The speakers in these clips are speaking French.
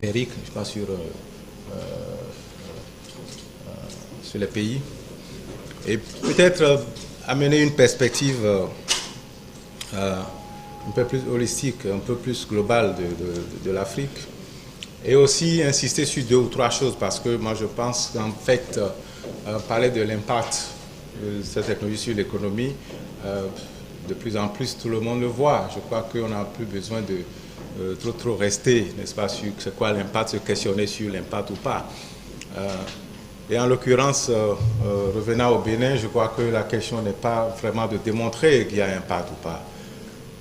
numérique, je crois, sur les pays. Et peut-être amener une perspective un peu plus holistique, un peu plus globale de l'Afrique. Et aussi insister sur 2 ou 3 choses, parce que moi je pense qu'en fait, parler de l'impact de cette technologie sur l'économie, de plus en plus tout le monde le voit. Je crois qu'on n'a plus besoin de trop rester, n'est-ce pas, sur c'est quoi l'impact, se questionner sur l'impact ou pas. Et en l'occurrence, revenant au Bénin, je crois que la question n'est pas vraiment de démontrer qu'il y a un impact ou pas.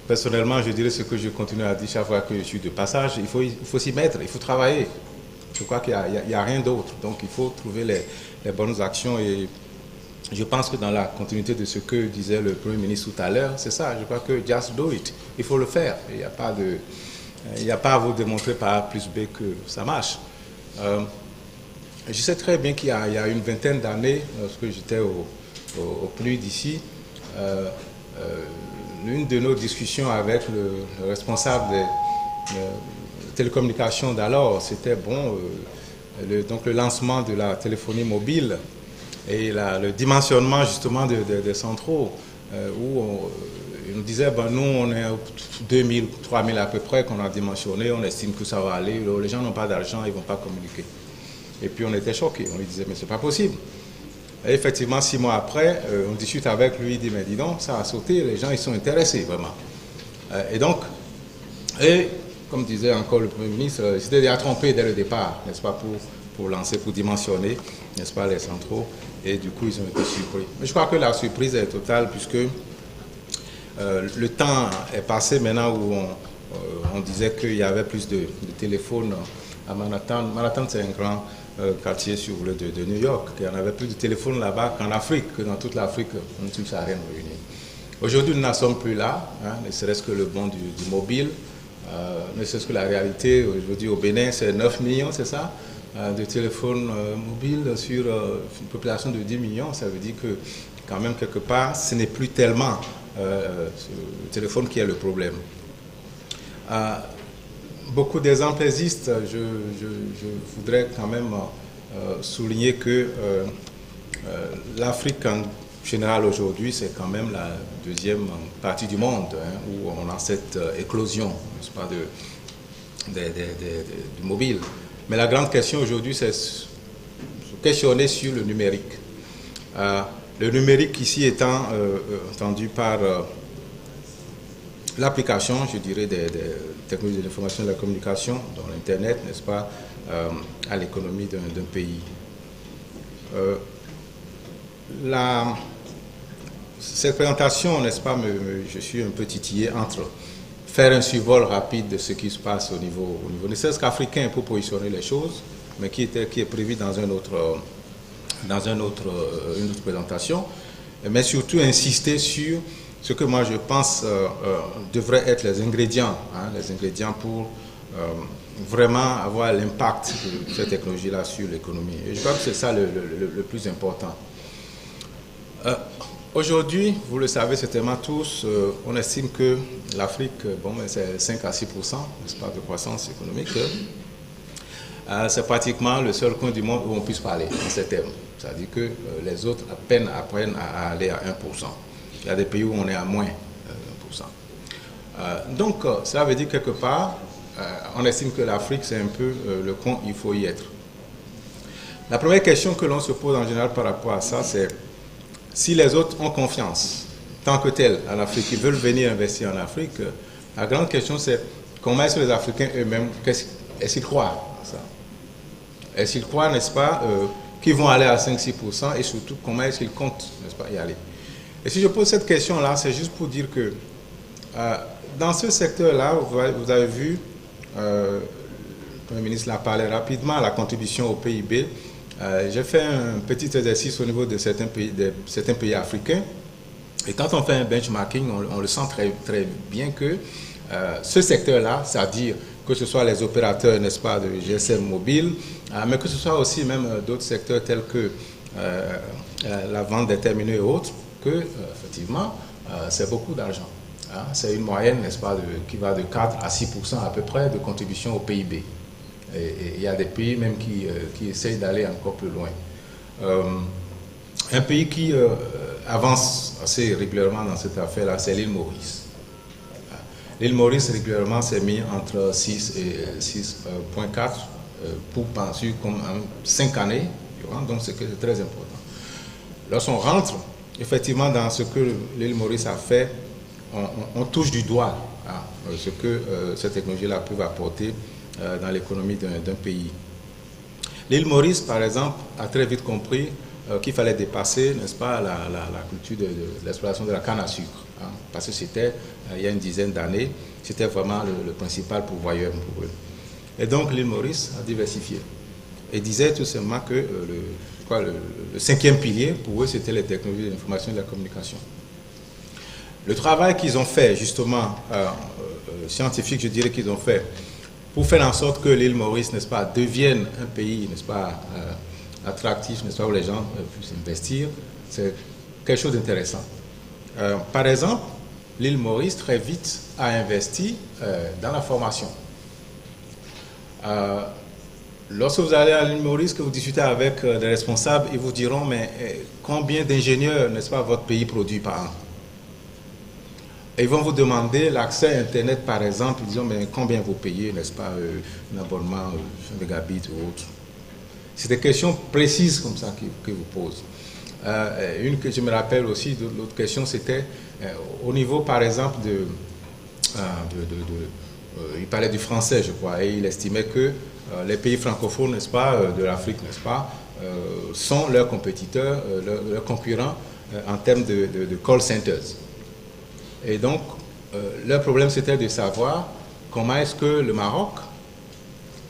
Personnellement, je dirais ce que je continue à dire chaque fois que je suis de passage, il faut s'y mettre, il faut travailler. Je crois qu'il n'y a rien d'autre. Donc il faut trouver les bonnes actions et je pense que dans la continuité de ce que disait le Premier ministre tout à l'heure, c'est ça, je crois que just do it. Il faut le faire. Il n'y a pas à vous démontrer par A plus B que ça marche. Je sais très bien qu'il y a une vingtaine d'années, lorsque j'étais au PNUD d'ici, l'une de nos discussions avec le responsable des télécommunications d'alors, c'était bon, donc le lancement de la téléphonie mobile et le dimensionnement justement des centraux, où il nous disait, ben, nous on est 2000, 3000 à peu près qu'on a dimensionné, on estime que ça va aller, les gens n'ont pas d'argent, ils ne vont pas communiquer. Et puis on était choqués, on lui disait, mais c'est pas possible. Et effectivement, 6 mois après, on discute avec lui, il dit, mais dis donc, ça a sauté, les gens ils sont intéressés vraiment. Et donc, comme disait encore le Premier ministre, c'était déjà trompé dès le départ, n'est-ce pas, pour lancer, pour dimensionner, n'est-ce pas, les centraux, et du coup ils ont été surpris. Mais je crois que la surprise est totale, puisque le temps est passé maintenant où on disait qu'il y avait plus de téléphones à Manhattan. Manhattan, c'est un grand quartier sur le de New York. Il y en avait plus de téléphones là-bas qu'en Afrique, que dans toute l'Afrique subsaharienne réunie. Aujourd'hui, nous n'en sommes plus là, hein, ne serait-ce que le bond du mobile, ne serait-ce que la réalité. Aujourd'hui, au Bénin, c'est 9 millions, c'est ça, de téléphones mobiles sur une population de 10 millions. Ça veut dire que, quand même, quelque part, ce n'est plus tellement le téléphone qui est le problème. Beaucoup d'exemples existent. Je voudrais quand même souligner que l'Afrique en général aujourd'hui, c'est quand même la deuxième partie du monde, hein, où on a cette éclosion, n'est-ce pas, du mobile. Mais la grande question aujourd'hui, c'est se questionner sur le numérique. Le numérique ici étant entendu par l'application, je dirais, des technologies de l'information et de la communication, dans l'Internet, n'est-ce pas, à l'économie d'un pays. Cette présentation, n'est-ce pas, je suis un peu titillé entre faire un survol rapide de ce qui se passe au niveau ne serait-ce qu'africain pour positionner les choses, mais qui est prévu dans une autre présentation, mais surtout insister sur ce que moi je pense devraient être les ingrédients pour vraiment avoir l'impact de cette technologie-là sur l'économie. Et je crois que c'est ça le plus important. Aujourd'hui, vous le savez certainement tous, on estime que l'Afrique, bon, c'est 5 à 6%, n'est-ce pas, de croissance économique. C'est pratiquement le seul coin du monde où on puisse parler en ces termes. C'est-à-dire que les autres à peine apprennent à aller à 1%. Il y a des pays où on est à moins 1%. Donc, ça veut dire quelque part, on estime que l'Afrique, c'est un peu le coin, il faut y être. La première question que l'on se pose en général par rapport à ça, c'est si les autres ont confiance, tant que tel, en Afrique, ils veulent venir investir en Afrique, la grande question, c'est comment est-ce que les Africains eux-mêmes, est-ce qu'ils croient à ça? Est-ce qu'ils croient, n'est-ce pas, qu'ils vont aller à 5-6%, et surtout, comment est-ce qu'ils comptent, n'est-ce pas, y aller? Et si je pose cette question-là, c'est juste pour dire que dans ce secteur-là, vous avez vu, le Premier ministre l'a parlé rapidement, la contribution au PIB. J'ai fait un petit exercice au niveau de certains pays africains. Et quand on fait un benchmarking, on le sent très, très bien que ce secteur-là, c'est-à-dire que ce soit les opérateurs, n'est-ce pas, de GSM mobile, mais que ce soit aussi même d'autres secteurs tels que la vente des terminaux et autres, que effectivement, c'est beaucoup d'argent. Hein. C'est une moyenne, n'est-ce pas, qui va de 4 à 6% à peu près de contribution au PIB. Et il y a des pays même qui essayent d'aller encore plus loin. Un pays qui avance assez régulièrement dans cette affaire-là, c'est l'île Maurice. L'île Maurice, régulièrement, s'est mis entre 6 et 6,4 pour penser comme 5 années, donc c'est très important. Lorsqu'on rentre effectivement dans ce que l'île Maurice a fait, on touche du doigt ce que cette technologie-là peut apporter dans l'économie d'un pays. L'île Maurice, par exemple, a très vite compris qu'il fallait dépasser, n'est-ce pas, la culture de l'exploitation de la canne à sucre. Parce que c'était, il y a une dizaine d'années, c'était vraiment le principal pourvoyeur pour eux. Et donc l'île Maurice a diversifié. Et disait tout simplement que le cinquième pilier, pour eux, c'était les technologies de l'information et de la communication. Le travail qu'ils ont fait, justement, scientifique, je dirais qu'ils ont fait, pour faire en sorte que l'île Maurice, n'est-ce pas, devienne un pays, n'est-ce pas, attractif, n'est-ce pas, où les gens puissent investir, c'est quelque chose d'intéressant. Par exemple, l'île Maurice, très vite, a investi dans la formation. Lorsque vous allez à l'île Maurice, que vous discutez avec des responsables, ils vous diront, mais combien d'ingénieurs, n'est-ce pas, votre pays produit par an? Et ils vont vous demander l'accès à Internet, par exemple, disons, mais combien vous payez, n'est-ce pas, un abonnement, 1 mégabit ou autre. C'est des questions précises comme ça qu'ils vous posent. Une que je me rappelle aussi, l'autre question, c'était au niveau, par exemple, il parlait du français, je crois, et il estimait que les pays francophones, n'est-ce pas, de l'Afrique, n'est-ce pas, sont leurs compétiteurs, leurs concurrents en termes de call centers. Et donc, leur problème, c'était de savoir comment est-ce que le Maroc,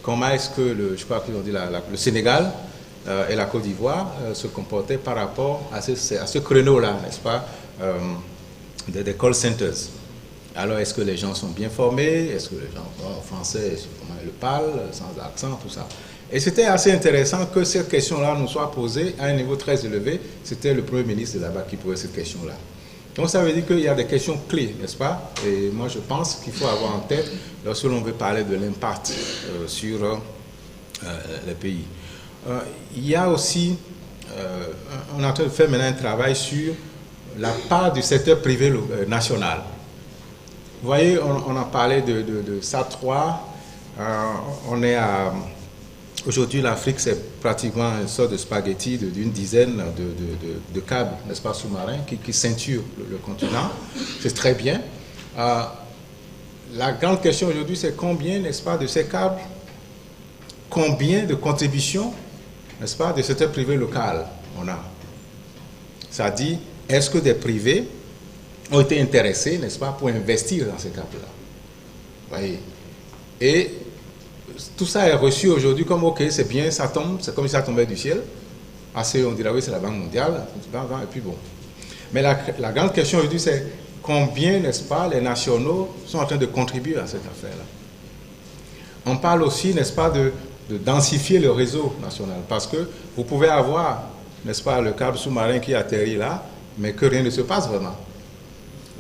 comment est-ce que, je crois qu'ils ont dit le Sénégal et la Côte d'Ivoire se comportaient par rapport à ce créneau-là, n'est-ce pas, des call centers. Alors, est-ce que les gens sont bien formés? Est-ce que les gens parlent français? Comment ils le parlent, sans accent, tout ça. Et c'était assez intéressant que cette question-là nous soit posée à un niveau très élevé. C'était le Premier ministre là-bas qui posait cette question-là. Donc, ça veut dire qu'il y a des questions clés, n'est-ce pas? Et moi, je pense qu'il faut avoir en tête lorsque l'on veut parler de l'impact sur les pays. Il y a aussi, on est en train de faire maintenant un travail sur la part du secteur privé national. Vous voyez, on a parlé de SAT3, on est à... Aujourd'hui, l'Afrique, c'est pratiquement une sorte de spaghetti d'une dizaine de câbles, n'est-ce pas, sous-marins qui ceinturent le continent. C'est très bien. La grande question aujourd'hui, c'est combien, n'est-ce pas, de ces câbles, combien de contributions, n'est-ce pas, de secteur privé local on a. Ça dit, est-ce que des privés ont été intéressés, n'est-ce pas, pour investir dans ces câbles-là? Vous voyez. Et tout ça est reçu aujourd'hui comme ok, c'est bien, ça tombe, c'est comme si ça tombait du ciel. Assez, on dirait oui, c'est la Banque mondiale, et puis bon. Mais la grande question aujourd'hui, c'est combien, n'est-ce pas, les nationaux sont en train de contribuer à cette affaire-là. On parle aussi, n'est-ce pas, de densifier le réseau national, parce que vous pouvez avoir, n'est-ce pas, le câble sous-marin qui atterrit là, mais que rien ne se passe vraiment.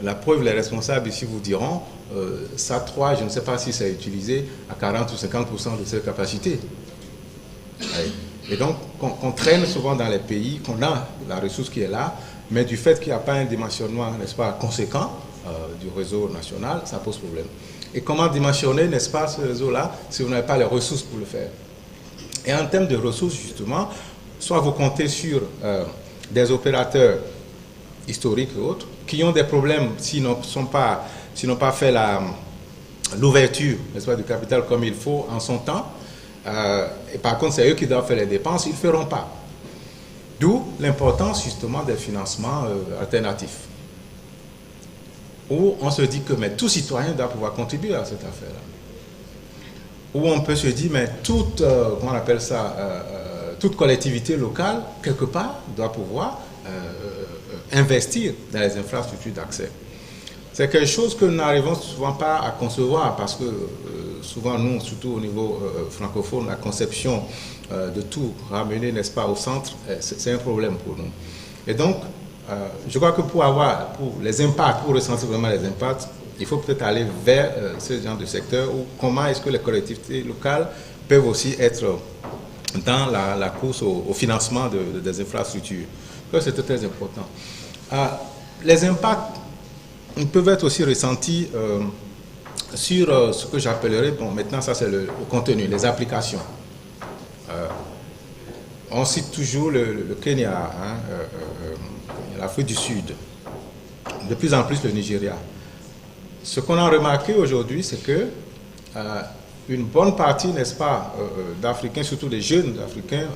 La preuve, les responsables ici vous diront, SAT3, je ne sais pas si c'est utilisé à 40 ou 50% de ses capacités. Et donc, on traîne souvent dans les pays, qu'on a la ressource qui est là, mais du fait qu'il n'y a pas un dimensionnement, n'est-ce pas, conséquent du réseau national, ça pose problème. Et comment dimensionner, n'est-ce pas, ce réseau-là, si vous n'avez pas les ressources pour le faire? Et en termes de ressources, justement, soit vous comptez sur des opérateurs historiques et autres, qui ont des problèmes s'ils n'ont pas fait l'ouverture, n'est-ce pas, du capital comme il faut en son temps, et par contre c'est eux qui doivent faire les dépenses, ils ne feront pas. D'où l'importance justement des financements alternatifs, où on se dit que mais tout citoyen doit pouvoir contribuer à cette affaire-là. Où on peut se dire, mais toute, comment on appelle ça, toute collectivité locale, quelque part, doit pouvoir investir dans les infrastructures d'accès. C'est quelque chose que nous n'arrivons souvent pas à concevoir parce que souvent nous, surtout au niveau francophone, la conception de tout ramener, n'est-ce pas, au centre, c'est un problème pour nous. Et donc, je crois que pour les impacts, pour ressentir vraiment les impacts, il faut peut-être aller vers ce genre de secteur où comment est-ce que les collectivités locales peuvent aussi être dans la course au financement des infrastructures. C'est très important. Les impacts peuvent être aussi ressentis sur ce que j'appellerais, bon, maintenant ça c'est le contenu, les applications. On cite toujours le Kenya, l'Afrique du Sud, de plus en plus le Nigeria. Ce qu'on a remarqué aujourd'hui, c'est que une bonne partie, n'est-ce pas, d'Africains, surtout les jeunes Africains,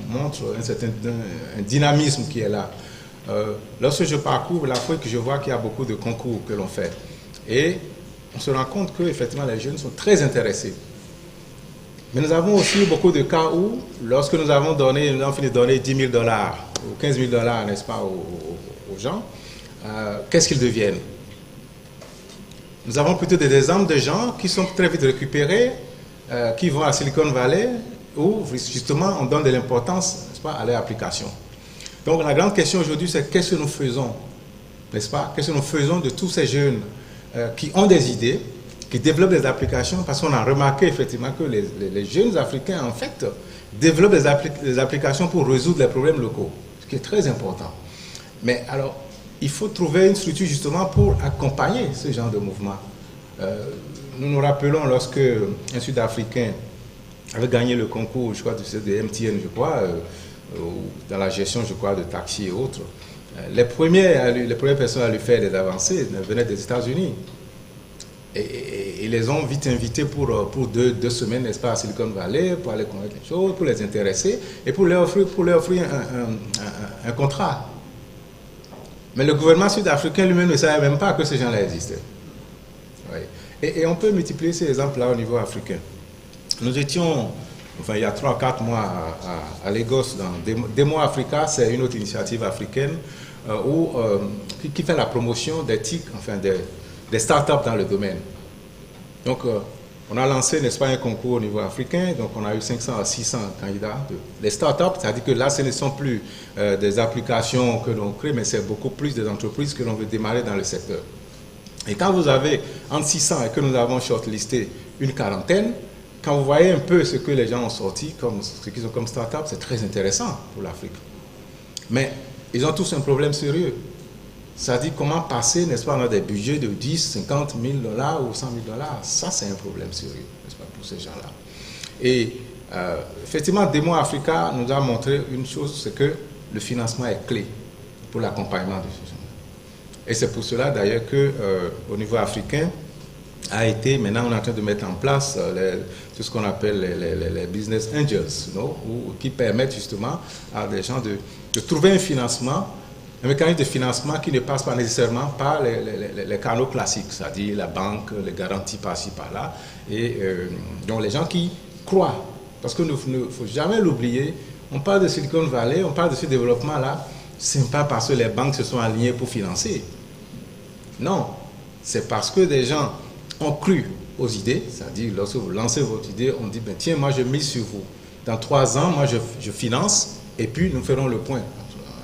montrent un dynamisme qui est là. Lorsque je parcours l'Afrique, je vois qu'il y a beaucoup de concours que l'on fait. Et on se rend compte que effectivement les jeunes sont très intéressés. Mais nous avons aussi beaucoup de cas où, lorsque nous avons fini de donner 10 000 $ ou 15 000 $, n'est-ce pas, aux gens, qu'est-ce qu'ils deviennent? Nous avons plutôt des exemples de gens qui sont très vite récupérés, qui vont à Silicon Valley, où justement on donne de l'importance, n'est-ce pas, à leur application. Donc la grande question aujourd'hui, c'est qu'est-ce que nous faisons, n'est-ce pas? Qu'est-ce que nous faisons de tous ces jeunes qui ont des idées, qui développent des applications, parce qu'on a remarqué effectivement que les jeunes Africains, en fait, développent des applications pour résoudre les problèmes locaux, ce qui est très important. Mais alors, il faut trouver une structure justement pour accompagner ce genre de mouvement. Nous nous rappelons lorsque un Sud-Africain avait gagné le concours, je crois, de MTN, je crois, dans la gestion, je crois, de taxis et autres. Les premières personnes à lui faire des avancées venaient des États-Unis. Et ils les ont vite invités pour deux semaines, n'est-ce pas, à Silicon Valley, pour aller connaître les choses, pour les intéresser et pour leur offrir un contrat. Mais le gouvernement sud-africain lui-même ne savait même pas que ces gens-là existaient. Oui. Et on peut multiplier ces exemples-là au niveau africain. Nous étions, enfin il y a 3-4 mois à Lagos, dans Demo Africa, c'est une autre initiative africaine qui fait la promotion des TIC, enfin des startups dans le domaine. Donc on a lancé, n'est-ce pas, un concours au niveau africain, donc on a eu 500 à 600 candidats. Les startups, c'est-à-dire que là, ce ne sont plus des applications que l'on crée, mais c'est beaucoup plus des entreprises que l'on veut démarrer dans le secteur. Et quand vous avez entre 600 et que nous avons shortlisté une quarantaine, quand vous voyez un peu ce que les gens ont sorti, ce qu'ils ont comme startup, c'est très intéressant pour l'Afrique. Mais ils ont tous un problème sérieux. C'est-à-dire comment passer, n'est-ce pas, dans des budgets de 10, 50 000 $ ou 100 000 $. Ça, c'est un problème sérieux, n'est-ce pas, pour ces gens-là. Et effectivement, Demo Africa nous a montré une chose, c'est que le financement est clé pour l'accompagnement de ces gens-là. Et c'est pour cela, d'ailleurs, qu'au niveau africain, maintenant on est en train de mettre en place tout ce qu'on appelle les business angels, qui permettent justement à des gens de trouver un financement, un mécanisme de financement qui ne passe pas nécessairement par les canaux classiques, c'est-à-dire la banque, les garanties par-ci, par-là. Et donc les gens qui croient, parce qu'il ne faut jamais l'oublier, on parle de Silicon Valley, on parle de ce développement-là, ce n'est pas parce que les banques se sont alignées pour financer. Non, c'est parce que des gens ont cru aux idées, c'est-à-dire lorsque vous lancez votre idée, on dit, ben, tiens, moi je mise sur vous. Dans 3 ans, moi je finance, et puis nous ferons le point.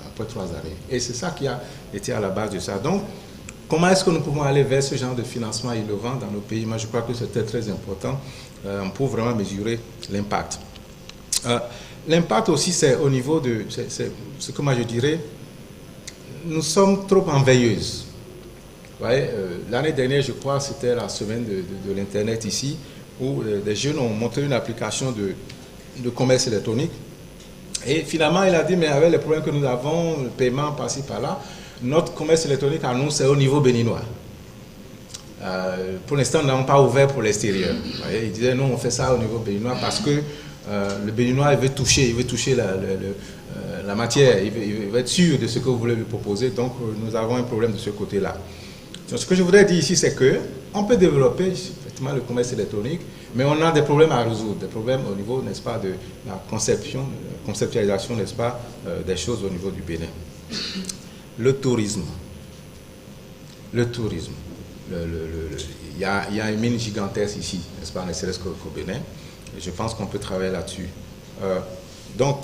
Après 3 années. Et c'est ça qui a été à la base de ça. Donc, comment est-ce que nous pouvons aller vers ce genre de financement innovant dans nos pays? Moi, je crois que c'était très important pour vraiment mesurer l'impact. L'impact aussi, c'est au niveau de ce que moi je dirais, nous sommes trop en veilleuse. L'année dernière, je crois, c'était la semaine de l'Internet ici, où des jeunes ont monté une application de commerce électronique. Et finalement, il a dit, mais avec les problèmes que nous avons, le paiement par-ci, par-là, notre commerce électronique à nous, c'est au niveau béninois. Pour l'instant, nous n'avons pas ouvert pour l'extérieur. Il disait, non, on fait ça au niveau béninois parce que le béninois, il veut toucher la matière, il veut être sûr de ce que vous voulez lui proposer. Donc, nous avons un problème de ce côté-là. Donc, ce que je voudrais dire ici, c'est qu'on peut développer effectivement le commerce électronique, mais on a des problèmes à résoudre, des problèmes au niveau, n'est-ce pas, de la conceptualisation, n'est-ce pas, des choses au niveau du Bénin. Le tourisme. Le tourisme. Il y a une mine gigantesque ici, n'est-ce pas, ne serait-ce qu'au Bénin, et je pense qu'on peut travailler là-dessus. Donc,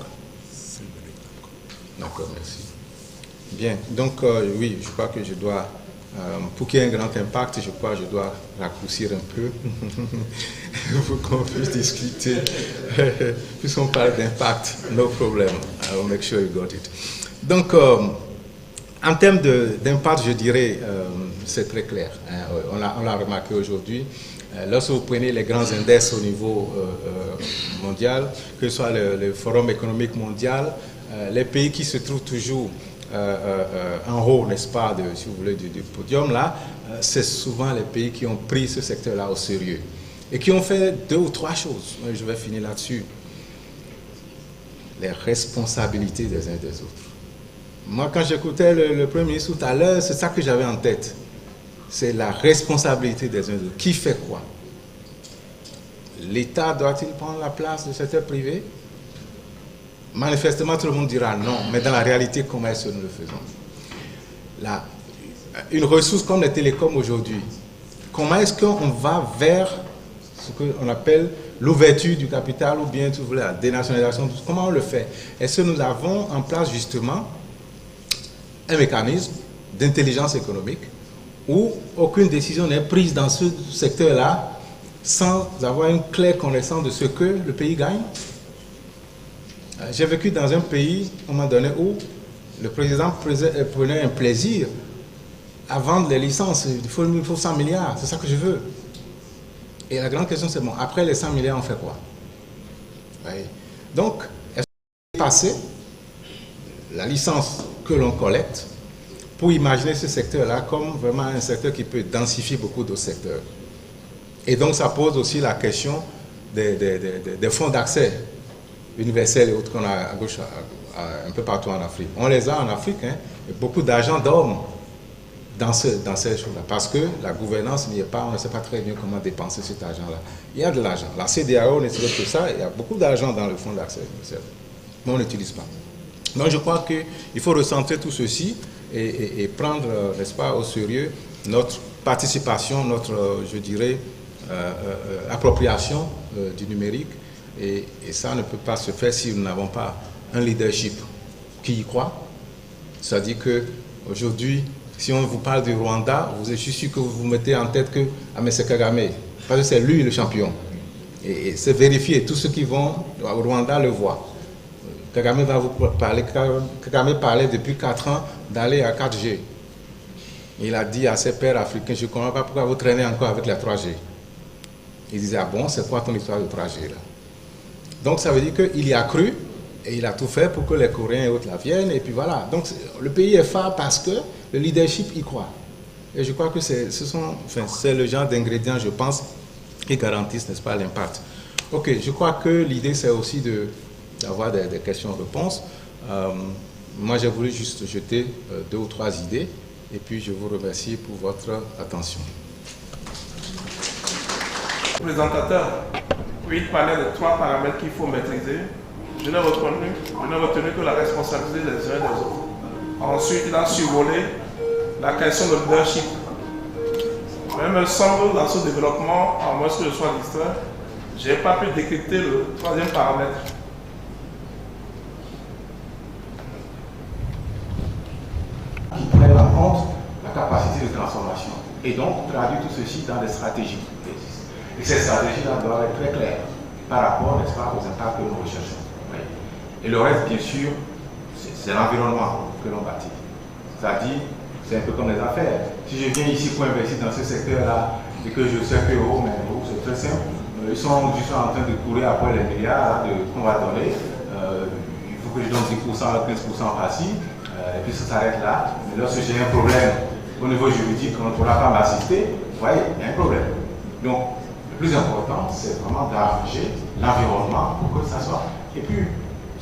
d'accord, merci. Bien, donc, oui, je crois que je dois Pour qu'il y ait un grand impact, je crois que je dois raccourcir un peu pour qu'on puisse discuter. Puisqu'on parle d'impact, no problem. I will make sure you got it. Donc, en termes d'impact, je dirais, c'est très clair. Hein. On l'a remarqué aujourd'hui. Lorsque vous prenez les grands index au niveau mondial, que ce soit le Forum économique mondial, les pays qui se trouvent toujours en haut, n'est-ce pas, si vous voulez, du podium là, c'est souvent les pays qui ont pris ce secteur-là au sérieux et qui ont fait 2 ou 3 choses. Je vais finir là-dessus. Les responsabilités des uns des autres. Moi, quand j'écoutais le Premier ministre tout à l'heure, c'est ça que j'avais en tête. C'est la responsabilité des uns des autres. Qui fait quoi? L'État doit-il prendre la place du secteur privé? Manifestement, tout le monde dira non, mais dans la réalité, comment est-ce que nous le faisons? Une ressource comme les télécoms aujourd'hui, comment est-ce qu'on va vers ce qu'on appelle l'ouverture du capital ou bien, tout la dénationalisation? Comment on le fait? Est-ce que nous avons en place justement un mécanisme d'intelligence économique où aucune décision n'est prise dans ce secteur-là sans avoir une claire connaissance de ce que le pays gagne? J'ai vécu dans un pays, à un moment donné, où le président prenait un plaisir à vendre les licences. Il faut 100 milliards, c'est ça que je veux. Et la grande question, c'est bon, après les 100 milliards, on fait quoi? Oui. Donc, est-ce qu'on peut passer la licence que l'on collecte pour imaginer ce secteur-là comme vraiment un secteur qui peut densifier beaucoup d'autres secteurs? Et donc, ça pose aussi la question des fonds d'accès universels et autres qu'on a à gauche, un peu partout en Afrique. On les a en Afrique, hein, et beaucoup d'argent dorment dans ces choses-là, parce que la gouvernance n'y est pas, on ne sait pas très bien comment dépenser cet argent-là. Il y a de l'argent. La CEDEAO n'est que ça, il y a beaucoup d'argent dans le fonds d'accès universel, mais on n'utilise pas. Donc je crois qu'il faut recentrer tout ceci et prendre, n'est-ce pas, au sérieux notre participation, notre, je dirais, appropriation du numérique. Et ça ne peut pas se faire si nous n'avons pas un leadership qui y croit. C'est-à-dire qu'aujourd'hui, si on vous parle du Rwanda, je suis sûr que vous vous mettez en tête que c'est Kagame, parce que c'est lui le champion. Et c'est vérifié, tous ceux qui vont au Rwanda le voient. Kagame va vous parler, Kagame parlait depuis 4 ans d'aller à 4G. Il a dit à ses pairs africains, je ne comprends pas pourquoi vous traînez encore avec la 3G. Il disait, ah bon, c'est quoi ton histoire de 3G là? Donc ça veut dire qu'il y a cru et il a tout fait pour que les Coréens et autres la viennent. Et puis voilà. Donc le pays est fort parce que le leadership y croit. Et je crois que c'est le genre d'ingrédients, je pense, qui garantissent, n'est-ce pas, l'impact. Ok, je crois que l'idée c'est aussi d'avoir des questions-réponses. Moi j'ai voulu juste jeter 2 ou 3 idées et puis je vous remercie pour votre attention. Présentateur. Oui, il parlait de 3 paramètres qu'il faut maîtriser. Je n'ai retenu que la responsabilité des uns et des autres. Ensuite, il a survolé la question de leadership. Mais il me semble dans ce développement, à moins que je sois distrait, je n'ai pas pu décrypter le 3e paramètre. Qui prennent en compte la capacité de transformation et donc traduit tout ceci dans des stratégies. Et ces stratégies-là doivent être très claires par rapport, n'est-ce pas, aux impacts que nous recherchons. Oui. Et le reste, bien sûr, c'est l'environnement que l'on bâtit. C'est-à-dire, c'est un peu comme les affaires. Si je viens ici pour investir dans ce secteur-là et que je sais que, c'est très simple, ils sont juste en train de courir après les milliards qu'on va donner. Il faut que je donne 10%, 15% par-ci, et puis ça s'arrête là. Mais lorsque j'ai un problème au niveau juridique, on ne pourra pas m'assister, vous voyez, il y a un problème. Donc, le plus important, c'est vraiment d'arranger l'environnement pour que ça soit. Et puis,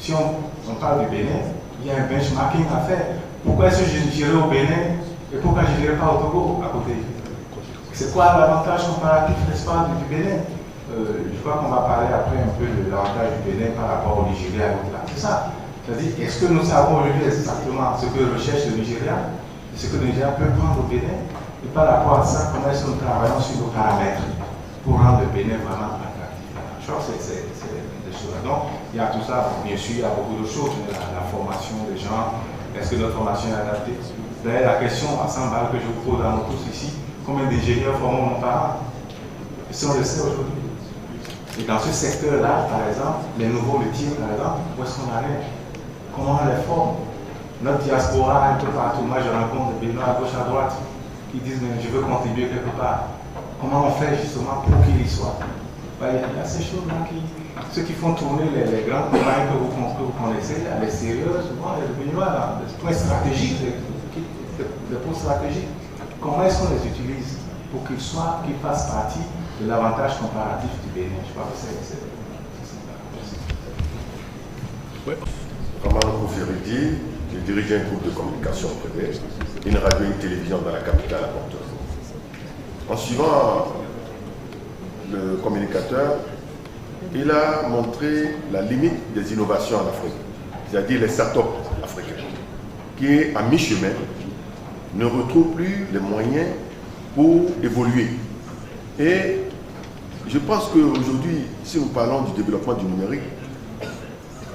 si on parle du Bénin, il y a un benchmarking à faire. Pourquoi est-ce que j'irai au Bénin et pourquoi je n'irai pas au Togo à côté? C'est quoi l'avantage comparatif, n'est-ce pas, du Bénin? Je crois qu'on va parler après un peu de l'avantage du Bénin par rapport au Nigeria et autres là. C'est ça. C'est-à-dire, est-ce que nous savons aujourd'hui exactement ce que recherche le Nigeria, ce que le Nigeria peut prendre au Bénin? Et par rapport à ça, comment est-ce que nous travaillons sur nos paramètres pour rendre le Bénin vraiment attractif. Je crois que c'est des choses. Donc, il y a tout ça. Bien sûr, il y a beaucoup de choses. La formation des gens. Est-ce que notre formation est adaptée? D'ailleurs, la question à 100 balles que je vous pose à nous tous ici, combien d'ingénieurs formons nos parents? Et si on le sait aujourd'hui. Et dans ce secteur-là, par exemple, les nouveaux métiers, par exemple, où est-ce qu'on en est? Comment on les forme? Notre diaspora, un peu partout, moi je rencontre des Béninois à gauche, à droite, qui disent mais je veux contribuer quelque part. Comment on fait justement pour qu'ils y soient? Il y a ces choses-là ceux qui font tourner les grandes compagnies que vous connaissez, à l'extérieur, souvent les Béninois, des points stratégiques, des points stratégiques. Comment est-ce qu'on les utilise pour qu'ils fassent partie de l'avantage comparatif du Bénin? Je crois que c'est ça. Oui. Roman Kouferidi, je dirige un groupe de communication privé, une radio et une télévision dans la capitale à Port-au-Prince. En suivant le communicateur, il a montré la limite des innovations en Afrique, c'est-à-dire les startups africains, qui, à mi-chemin, ne retrouvent plus les moyens pour évoluer. Et je pense qu'aujourd'hui, si nous parlons du développement du numérique,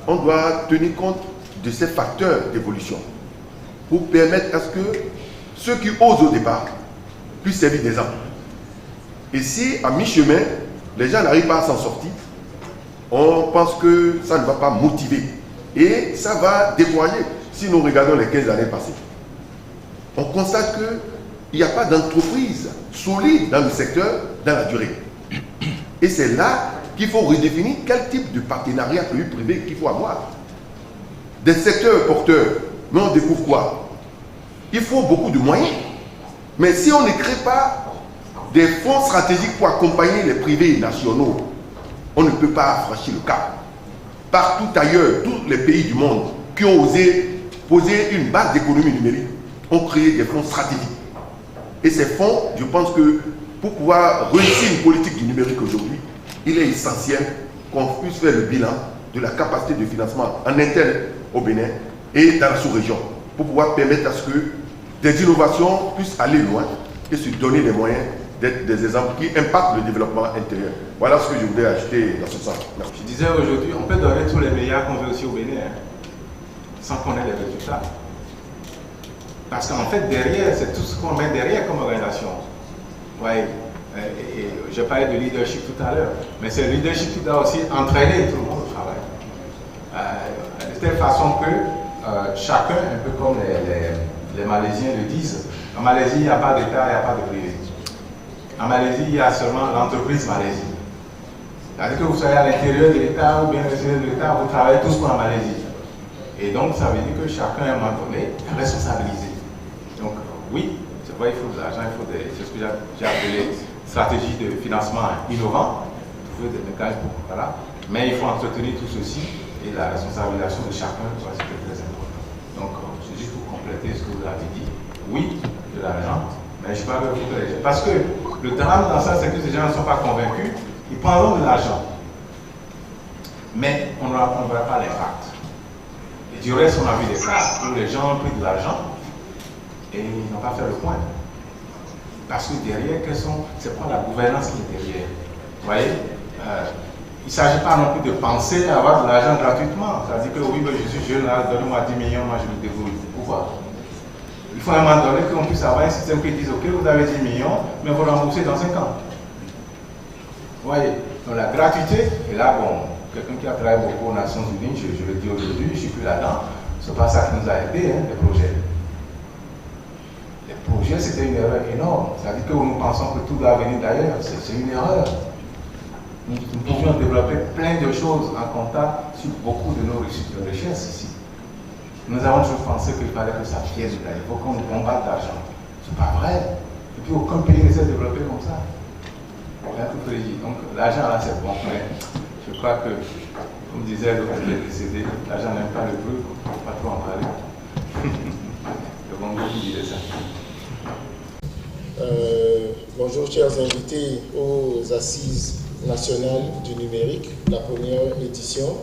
on doit tenir compte de ces facteurs d'évolution pour permettre à ce que ceux qui osent au départ puissent servir d'exemple. Et si, à mi-chemin, les gens n'arrivent pas à s'en sortir, on pense que ça ne va pas motiver. Et ça va décourager. Si nous regardons les 15 années passées, on constate qu'il n'y a pas d'entreprise solide dans le secteur dans la durée. Et c'est là qu'il faut redéfinir quel type de partenariat public-privé qu'il faut avoir. Des secteurs porteurs, mais on découvre quoi? Il faut beaucoup de moyens. Mais si on ne crée pas des fonds stratégiques pour accompagner les privés nationaux, on ne peut pas franchir le cap. Partout ailleurs, tous les pays du monde qui ont osé poser une base d'économie numérique ont créé des fonds stratégiques. Et ces fonds, je pense que pour pouvoir réussir une politique du numérique aujourd'hui, il est essentiel qu'on puisse faire le bilan de la capacité de financement en interne au Bénin et dans la sous-région, pour pouvoir permettre à ce que des innovations puissent aller loin et se donner les moyens d'être des exemples qui impactent le développement intérieur. Voilà ce que je voulais ajouter dans ce sens. Merci. Je disais aujourd'hui, on peut donner tous les milliards qu'on veut aussi au Bénin, sans qu'on ait les résultats. Parce qu'en fait, derrière, c'est tout ce qu'on met derrière comme organisation. Ouais. Et je parlais de leadership tout à l'heure, mais c'est le leadership qui doit aussi entraîner tout le monde au travail. De telle façon que chacun, un peu comme les Malaisiens le disent, en Malaisie, il n'y a pas d'État, il n'y a pas de privé. En Malaisie, il y a seulement l'entreprise Malaisie. C'est-à-dire que vous soyez à l'intérieur de l'État ou bien à l'extérieur de l'État, vous travaillez tous pour la Malaisie. Et donc, ça veut dire que chacun, à un moment donné, est responsabilisé. Donc, oui, c'est vrai, il faut de l'argent, il faut c'est ce que j'ai appelé stratégie de financement innovant, trouver des mécanismes, voilà. Mais il faut entretenir tout ceci et la responsabilisation de chacun, c'est très important. Donc, c'est juste pour compléter ce que vous avez dit. Oui, de l'argent, mais je parle de vous. Parce que le drame dans ça, c'est que ces gens ne sont pas convaincus, ils prendront de l'argent. Mais on ne verra pas l'impact. Et du reste, on a vu des cas où les gens ont pris de l'argent et ils n'ont pas fait le point. Parce que derrière, c'est pas la gouvernance qui est derrière. Vous voyez, il ne s'agit pas non plus de penser à avoir de l'argent gratuitement. C'est-à-dire que oui, je suis jeune, donnez-moi 10 millions, moi je me débrouille. Pourquoi? Il faut à un moment donné qu'on puisse avoir un système qui dise, ok, vous avez 10 millions, mais vous remboursez dans 5 ans. Vous voyez, donc la gratuité, et là, bon, quelqu'un qui a travaillé beaucoup aux Nations Unies, je le dis aujourd'hui, je ne suis plus là-dedans, c'est pas ça qui nous a aidés, hein, les projets. Les projets, c'était une erreur énorme. C'est-à-dire que nous pensons que tout doit venir d'ailleurs, c'est une erreur. Nous pouvions développer plein de choses en contact sur beaucoup de nos richesses ici. Nous avons toujours pensé qu'il fallait que ça vienne d'ailleurs, il faut qu'on nous combatte d'argent. C'est pas vrai. Et puis aucun pays ne s'est développé comme ça. Donc l'argent là c'est bon, mais je crois que, comme disait l'autre qui est décédé, l'argent n'aime pas le bruit, il ne faut pas trop en parler. Le bon goût qui disait ça. Bonjour chers invités aux Assises nationales du numérique, la première édition.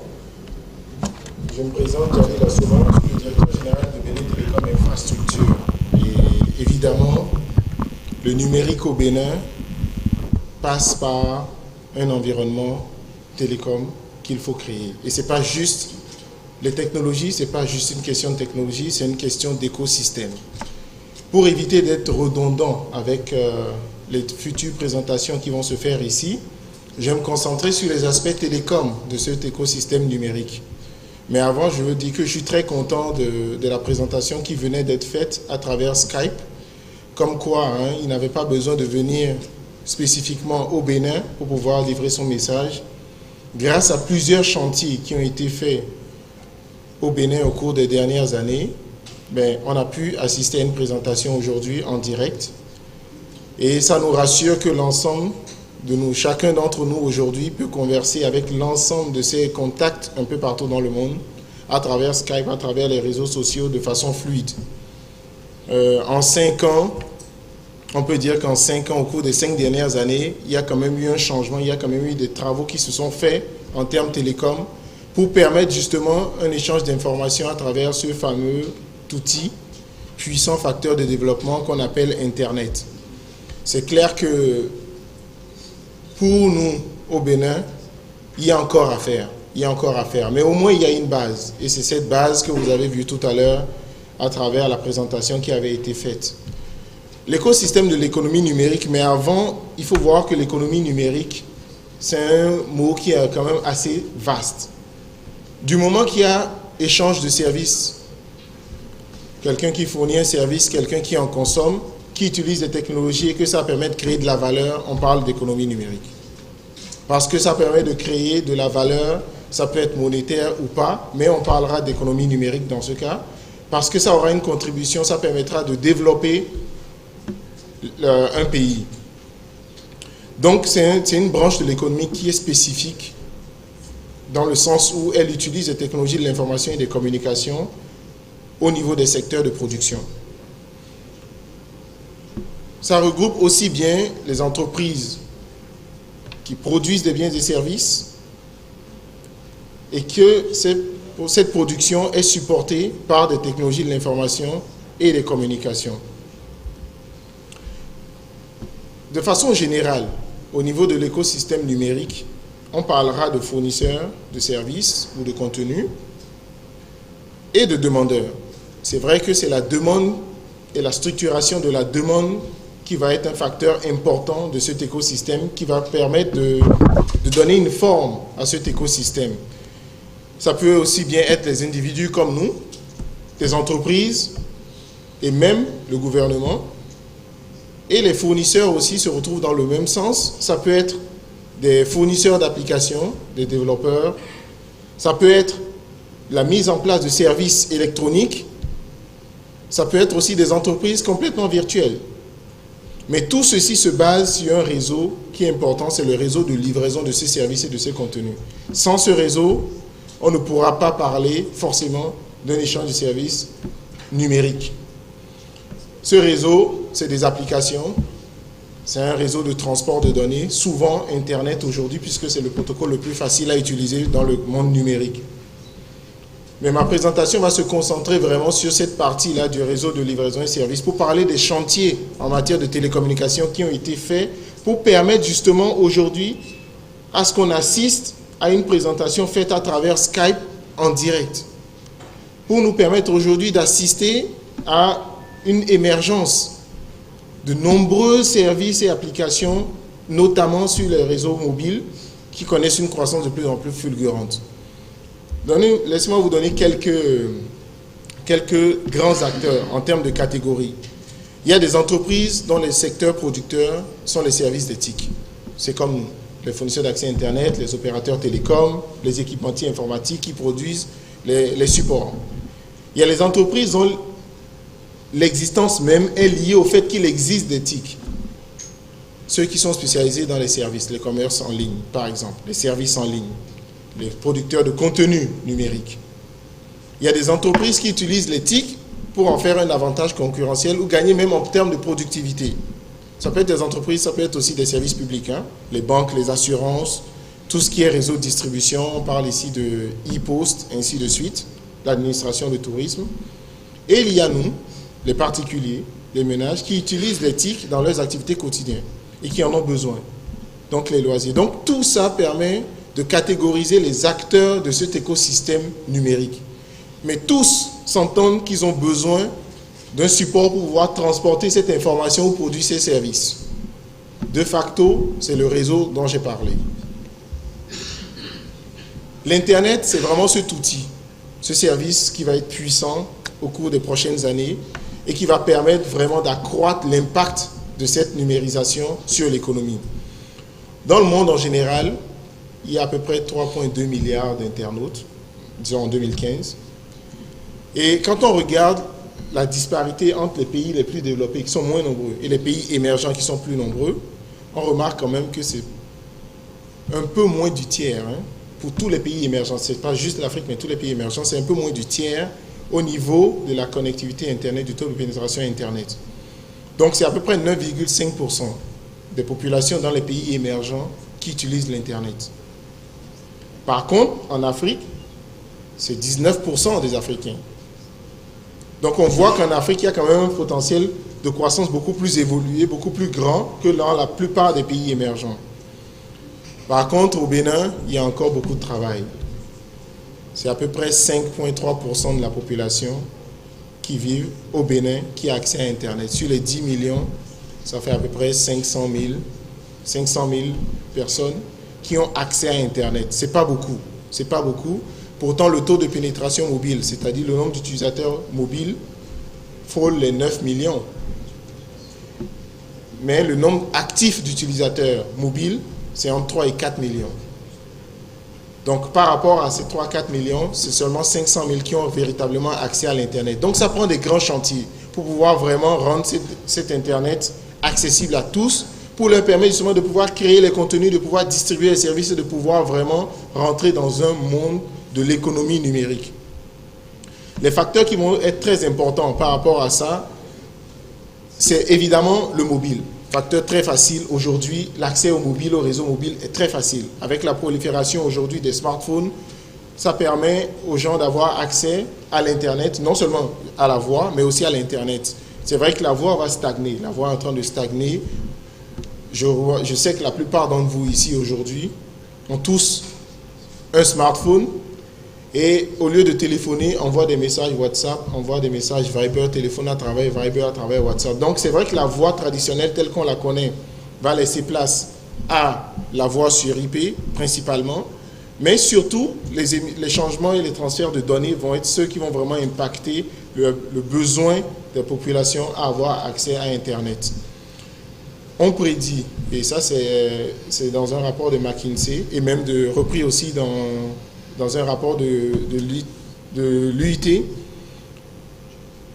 Je me présente, Yannick Lassoman, je suis le directeur général de Bénin Télécom Infrastructure. Et évidemment, le numérique au Bénin passe par un environnement télécom qu'il faut créer. Et ce n'est pas juste les technologies, ce n'est pas juste une question de technologie, c'est une question d'écosystème. pour éviter d'être redondant avec les futures présentations qui vont se faire ici, je vais me concentrer sur les aspects télécoms de cet écosystème numérique. Mais avant, je veux dire que je suis très content de la présentation qui venait d'être faite à travers Skype, comme quoi il n'avait pas besoin de venir spécifiquement au Bénin pour pouvoir livrer son message. Grâce à plusieurs chantiers qui ont été faits au Bénin au cours des dernières années, on a pu assister à une présentation aujourd'hui en direct. Et ça nous rassure que l'ensemble de nous, chacun d'entre nous aujourd'hui peut converser avec l'ensemble de ses contacts un peu partout dans le monde, à travers Skype, à travers les réseaux sociaux de façon fluide. En 5 ans, on peut dire qu'en 5 ans, au cours des 5 dernières années, il y a quand même eu un changement, il y a quand même eu des travaux qui se sont faits en termes télécom pour permettre justement un échange d'informations à travers ce fameux outil, puissant facteur de développement qu'on appelle Internet. C'est clair que pour nous, au Bénin, il y a encore à faire. Il y a encore à faire. Mais au moins, il y a une base. Et c'est cette base que vous avez vue tout à l'heure à travers la présentation qui avait été faite. L'écosystème de l'économie numérique, mais avant, il faut voir que l'économie numérique, c'est un mot qui est quand même assez vaste. Du moment qu'il y a échange de services, quelqu'un qui fournit un service, quelqu'un qui en consomme, qui utilise des technologies et que ça permet de créer de la valeur, on parle d'économie numérique. Parce que ça permet de créer de la valeur, ça peut être monétaire ou pas, mais on parlera d'économie numérique dans ce cas, parce que ça aura une contribution, ça permettra de développer un pays. Donc c'est une branche de l'économie qui est spécifique dans le sens où elle utilise les technologies de l'information et des communications au niveau des secteurs de production. Ça regroupe aussi bien les entreprises qui produisent des biens et services et que cette production est supportée par des technologies de l'information et des communications. De façon générale, au niveau de l'écosystème numérique, on parlera de fournisseurs de services ou de contenus et de demandeurs. C'est vrai que c'est la demande et la structuration de la demande qui va être un facteur important de cet écosystème qui va permettre de donner une forme à cet écosystème. Ça peut aussi bien être les individus comme nous, des entreprises et même le gouvernement. Et les fournisseurs aussi se retrouvent dans le même sens. Ça peut être des fournisseurs d'applications, des développeurs. Ça peut être la mise en place de services électroniques. Ça peut être aussi des entreprises complètement virtuelles. Mais tout ceci se base sur un réseau qui est important, c'est le réseau de livraison de ces services et de ces contenus. Sans ce réseau, on ne pourra pas parler forcément d'un échange de services numérique. Ce réseau, c'est des applications, c'est un réseau de transport de données, souvent Internet aujourd'hui, puisque c'est le protocole le plus facile à utiliser dans le monde numérique. Mais ma présentation va se concentrer vraiment sur cette partie-là du réseau de livraison et services pour parler des chantiers en matière de télécommunications qui ont été faits pour permettre justement aujourd'hui à ce qu'on assiste à une présentation faite à travers Skype en direct. Pour nous permettre aujourd'hui d'assister à une émergence de nombreux services et applications, notamment sur les réseaux mobiles, qui connaissent une croissance de plus en plus fulgurante. Laissez-moi vous donner quelques grands acteurs en termes de catégories. Il y a des entreprises dont les secteurs producteurs sont les services d'éthique. C'est comme nous, les fournisseurs d'accès Internet, les opérateurs télécoms, les équipementiers informatiques qui produisent les supports. Il y a les entreprises dont l'existence même est liée au fait qu'il existe d'éthique. Ceux qui sont spécialisés dans les services, les commerces en ligne, par exemple, les services en ligne, les producteurs de contenu numérique. Il y a des entreprises qui utilisent l'éthique pour en faire un avantage concurrentiel ou gagner même en termes de productivité. Ça peut être des entreprises, ça peut être aussi des services publics, les banques, les assurances, tout ce qui est réseau de distribution, on parle ici de e-post, ainsi de suite, l'administration de tourisme. Et il y a nous, les particuliers, les ménages, qui utilisent l'éthique dans leurs activités quotidiennes et qui en ont besoin. Donc les loisirs. Donc tout ça permet de catégoriser les acteurs de cet écosystème numérique. Mais tous s'entendent qu'ils ont besoin d'un support pour pouvoir transporter cette information ou produire ces services. De facto, c'est le réseau dont j'ai parlé. L'Internet, c'est vraiment cet outil, ce service qui va être puissant au cours des prochaines années et qui va permettre vraiment d'accroître l'impact de cette numérisation sur l'économie. Dans le monde en général, il y a à peu près 3,2 milliards d'internautes, disons en 2015. Et quand on regarde la disparité entre les pays les plus développés, qui sont moins nombreux, et les pays émergents qui sont plus nombreux, on remarque quand même que c'est un peu moins du tiers. Pour tous les pays émergents, ce n'est pas juste l'Afrique, mais tous les pays émergents, c'est un peu moins du tiers au niveau de la connectivité Internet, du taux de pénétration Internet. Donc c'est à peu près 9,5% des populations dans les pays émergents qui utilisent l'Internet. Par contre, en Afrique, c'est 19% des Africains. Donc on voit qu'en Afrique, il y a quand même un potentiel de croissance beaucoup plus évolué, beaucoup plus grand que dans la plupart des pays émergents. Par contre, au Bénin, il y a encore beaucoup de travail. C'est à peu près 5,3% de la population qui vivent au Bénin qui a accès à Internet. Sur les 10 millions, ça fait à peu près 500 000 personnes qui ont accès à Internet. Ce n'est pas beaucoup. C'est pas beaucoup. Pourtant, le taux de pénétration mobile, c'est-à-dire le nombre d'utilisateurs mobiles, frôle les 9 millions. Mais le nombre actif d'utilisateurs mobiles, c'est entre 3 et 4 millions. Donc, par rapport à ces 3 à 4 millions, c'est seulement 500 000 qui ont véritablement accès à l'Internet. Donc, ça prend des grands chantiers pour pouvoir vraiment rendre cet Internet accessible à tous, pour leur permettre justement de pouvoir créer les contenus, de pouvoir distribuer les services et de pouvoir vraiment rentrer dans un monde de l'économie numérique. Les facteurs qui vont être très importants par rapport à ça, c'est évidemment le mobile. Facteur très facile. Aujourd'hui, l'accès au mobile, au réseau mobile est très facile. Avec la prolifération aujourd'hui des smartphones, ça permet aux gens d'avoir accès à l'Internet, non seulement à la voix, mais aussi à l'Internet. C'est vrai que la voix va stagner. La voix est en train de stagner. Je sais que la plupart d'entre vous ici aujourd'hui ont tous un smartphone et au lieu de téléphoner, envoie des messages WhatsApp, envoie des messages Viber, téléphone à travers Viber, à travers WhatsApp. Donc c'est vrai que la voix traditionnelle telle qu'on la connaît va laisser place à la voix sur IP principalement, mais surtout les changements et les transferts de données vont être ceux qui vont vraiment impacter le besoin des populations à avoir accès à Internet. On prédit, et ça c'est dans un rapport de McKinsey, et même repris aussi dans un rapport de l'UIT,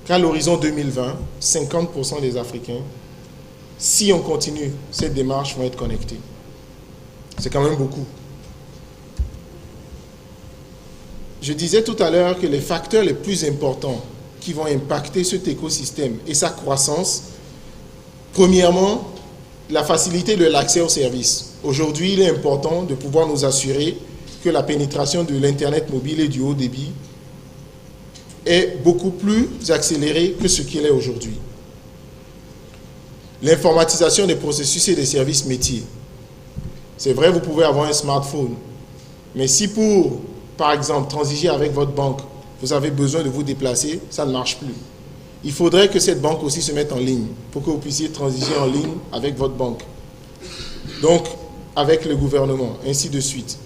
qu'à l'horizon 2020, 50% des Africains, si on continue cette démarche, vont être connectés. C'est quand même beaucoup. Je disais tout à l'heure que les facteurs les plus importants qui vont impacter cet écosystème et sa croissance, premièrement, la facilité de l'accès aux services. Aujourd'hui, il est important de pouvoir nous assurer que la pénétration de l'Internet mobile et du haut débit est beaucoup plus accélérée que ce qu'il est aujourd'hui. L'informatisation des processus et des services métiers. C'est vrai, vous pouvez avoir un smartphone, mais si pour, par exemple, transiger avec votre banque, vous avez besoin de vous déplacer, ça ne marche plus. Il faudrait que cette banque aussi se mette en ligne pour que vous puissiez transiger en ligne avec votre banque. Donc, avec le gouvernement, ainsi de suite.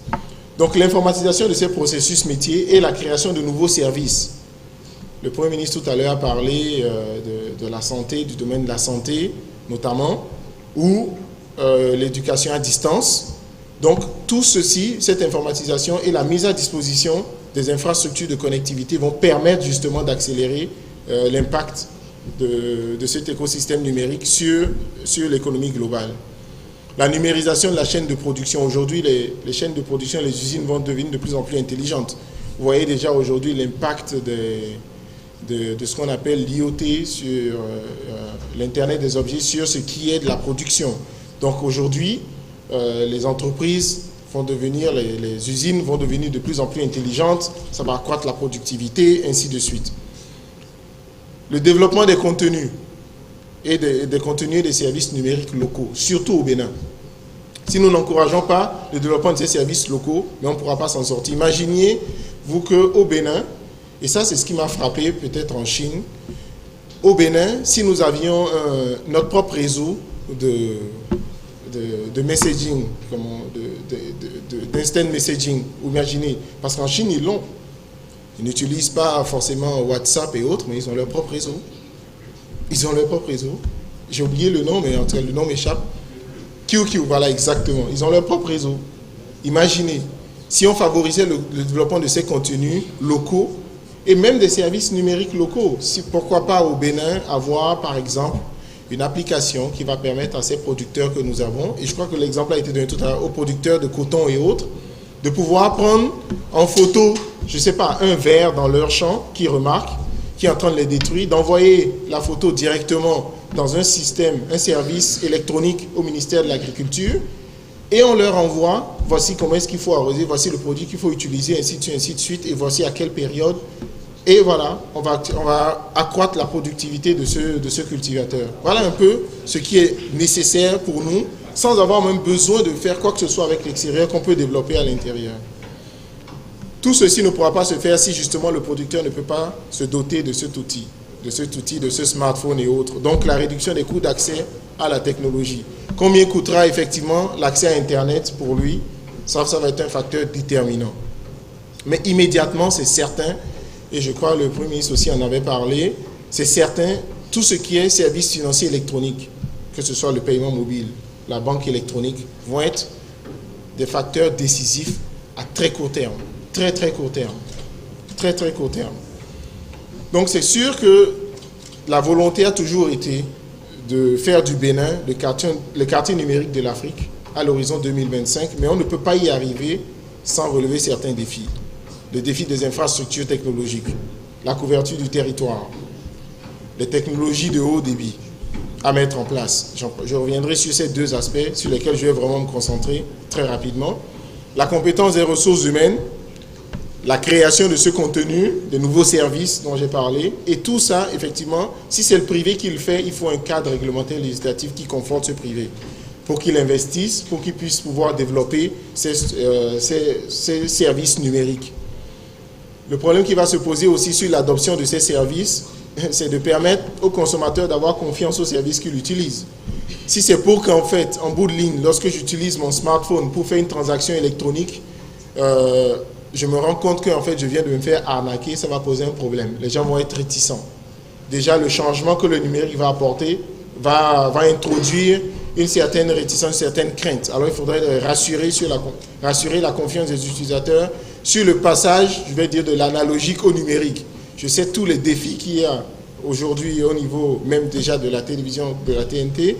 Donc, l'informatisation de ces processus métiers et la création de nouveaux services. Le Premier ministre tout à l'heure a parlé de la santé, du domaine de la santé notamment, ou l'éducation à distance. Donc, tout ceci, cette informatisation et la mise à disposition des infrastructures de connectivité vont permettre justement d'accélérer l'impact de cet écosystème numérique sur l'économie globale. La numérisation de la chaîne de production. Aujourd'hui, les chaînes de production, les usines vont devenir de plus en plus intelligentes. Vous voyez déjà aujourd'hui l'impact de ce qu'on appelle l'IoT sur l'Internet des objets, sur ce qui est de la production. Donc aujourd'hui, les entreprises vont devenir, les usines vont devenir de plus en plus intelligentes, ça va accroître la productivité, ainsi de suite. Le développement des contenus et des contenus et des services numériques locaux, surtout au Bénin. Si nous n'encourageons pas le développement de ces services locaux, mais on ne pourra pas s'en sortir. Imaginez-vous qu'au Bénin, et ça c'est ce qui m'a frappé peut-être en Chine, au Bénin, si nous avions notre propre réseau de messaging, d'instant messaging, imaginez, parce qu'en Chine, ils l'ont. Ils n'utilisent pas forcément WhatsApp et autres, mais ils ont leur propre réseau. Ils ont leur propre réseau. J'ai oublié le nom, mais le nom m'échappe. QQ, voilà, exactement. Ils ont leur propre réseau. Imaginez, si on favorisait le développement de ces contenus locaux et même des services numériques locaux, pourquoi pas au Bénin avoir, par exemple, une application qui va permettre à ces producteurs que nous avons, et je crois que l'exemple a été donné tout à l'heure, aux producteurs de coton et autres, de pouvoir prendre en photo, je ne sais pas, un ver dans leur champ qui remarque, qui est en train de les détruire, d'envoyer la photo directement dans un système, un service électronique au ministère de l'Agriculture, et on leur envoie, voici comment est-ce qu'il faut arroser, voici le produit qu'il faut utiliser, ainsi de suite, et voici à quelle période. Et voilà, on va accroître la productivité de ce cultivateur. Voilà un peu ce qui est nécessaire pour nous, sans avoir même besoin de faire quoi que ce soit avec l'extérieur qu'on peut développer à l'intérieur. Tout ceci ne pourra pas se faire si justement le producteur ne peut pas se doter de cet outil, de ce smartphone et autres. Donc la réduction des coûts d'accès à la technologie. Combien coûtera effectivement l'accès à Internet pour lui? Ça va être un facteur déterminant. Mais immédiatement, c'est certain, et je crois que le Premier ministre aussi en avait parlé, c'est certain, tout ce qui est services financiers électroniques, que ce soit le paiement mobile, la banque électronique, vont être des facteurs décisifs à très court terme. Très, très court terme. Très, très court terme. Donc, c'est sûr que la volonté a toujours été de faire du Bénin le quartier numérique de l'Afrique à l'horizon 2025, mais on ne peut pas y arriver sans relever certains défis. Le défi des infrastructures technologiques, la couverture du territoire, les technologies de haut débit à mettre en place. Je reviendrai sur ces deux aspects sur lesquels je vais vraiment me concentrer très rapidement. La compétence des ressources humaines, la création de ce contenu, de nouveaux services dont j'ai parlé, et tout ça, effectivement, si c'est le privé qui le fait, il faut un cadre réglementaire législatif qui conforte ce privé pour qu'il investisse, pour qu'il puisse pouvoir développer ces services numériques. Le problème qui va se poser aussi sur l'adoption de ces services, c'est de permettre aux consommateurs d'avoir confiance aux services qu'ils utilisent. Si c'est pour qu'en fait, en bout de ligne, lorsque j'utilise mon smartphone pour faire une transaction électronique, je me rends compte qu'en fait, je viens de me faire arnaquer, ça va poser un problème. Les gens vont être réticents. Déjà, le changement que le numérique va apporter va introduire une certaine réticence, une certaine crainte. Alors, il faudrait rassurer la confiance des utilisateurs sur le passage, je vais dire, de l'analogique au numérique. Je sais tous les défis qu'il y a aujourd'hui au niveau même déjà de la télévision, de la TNT.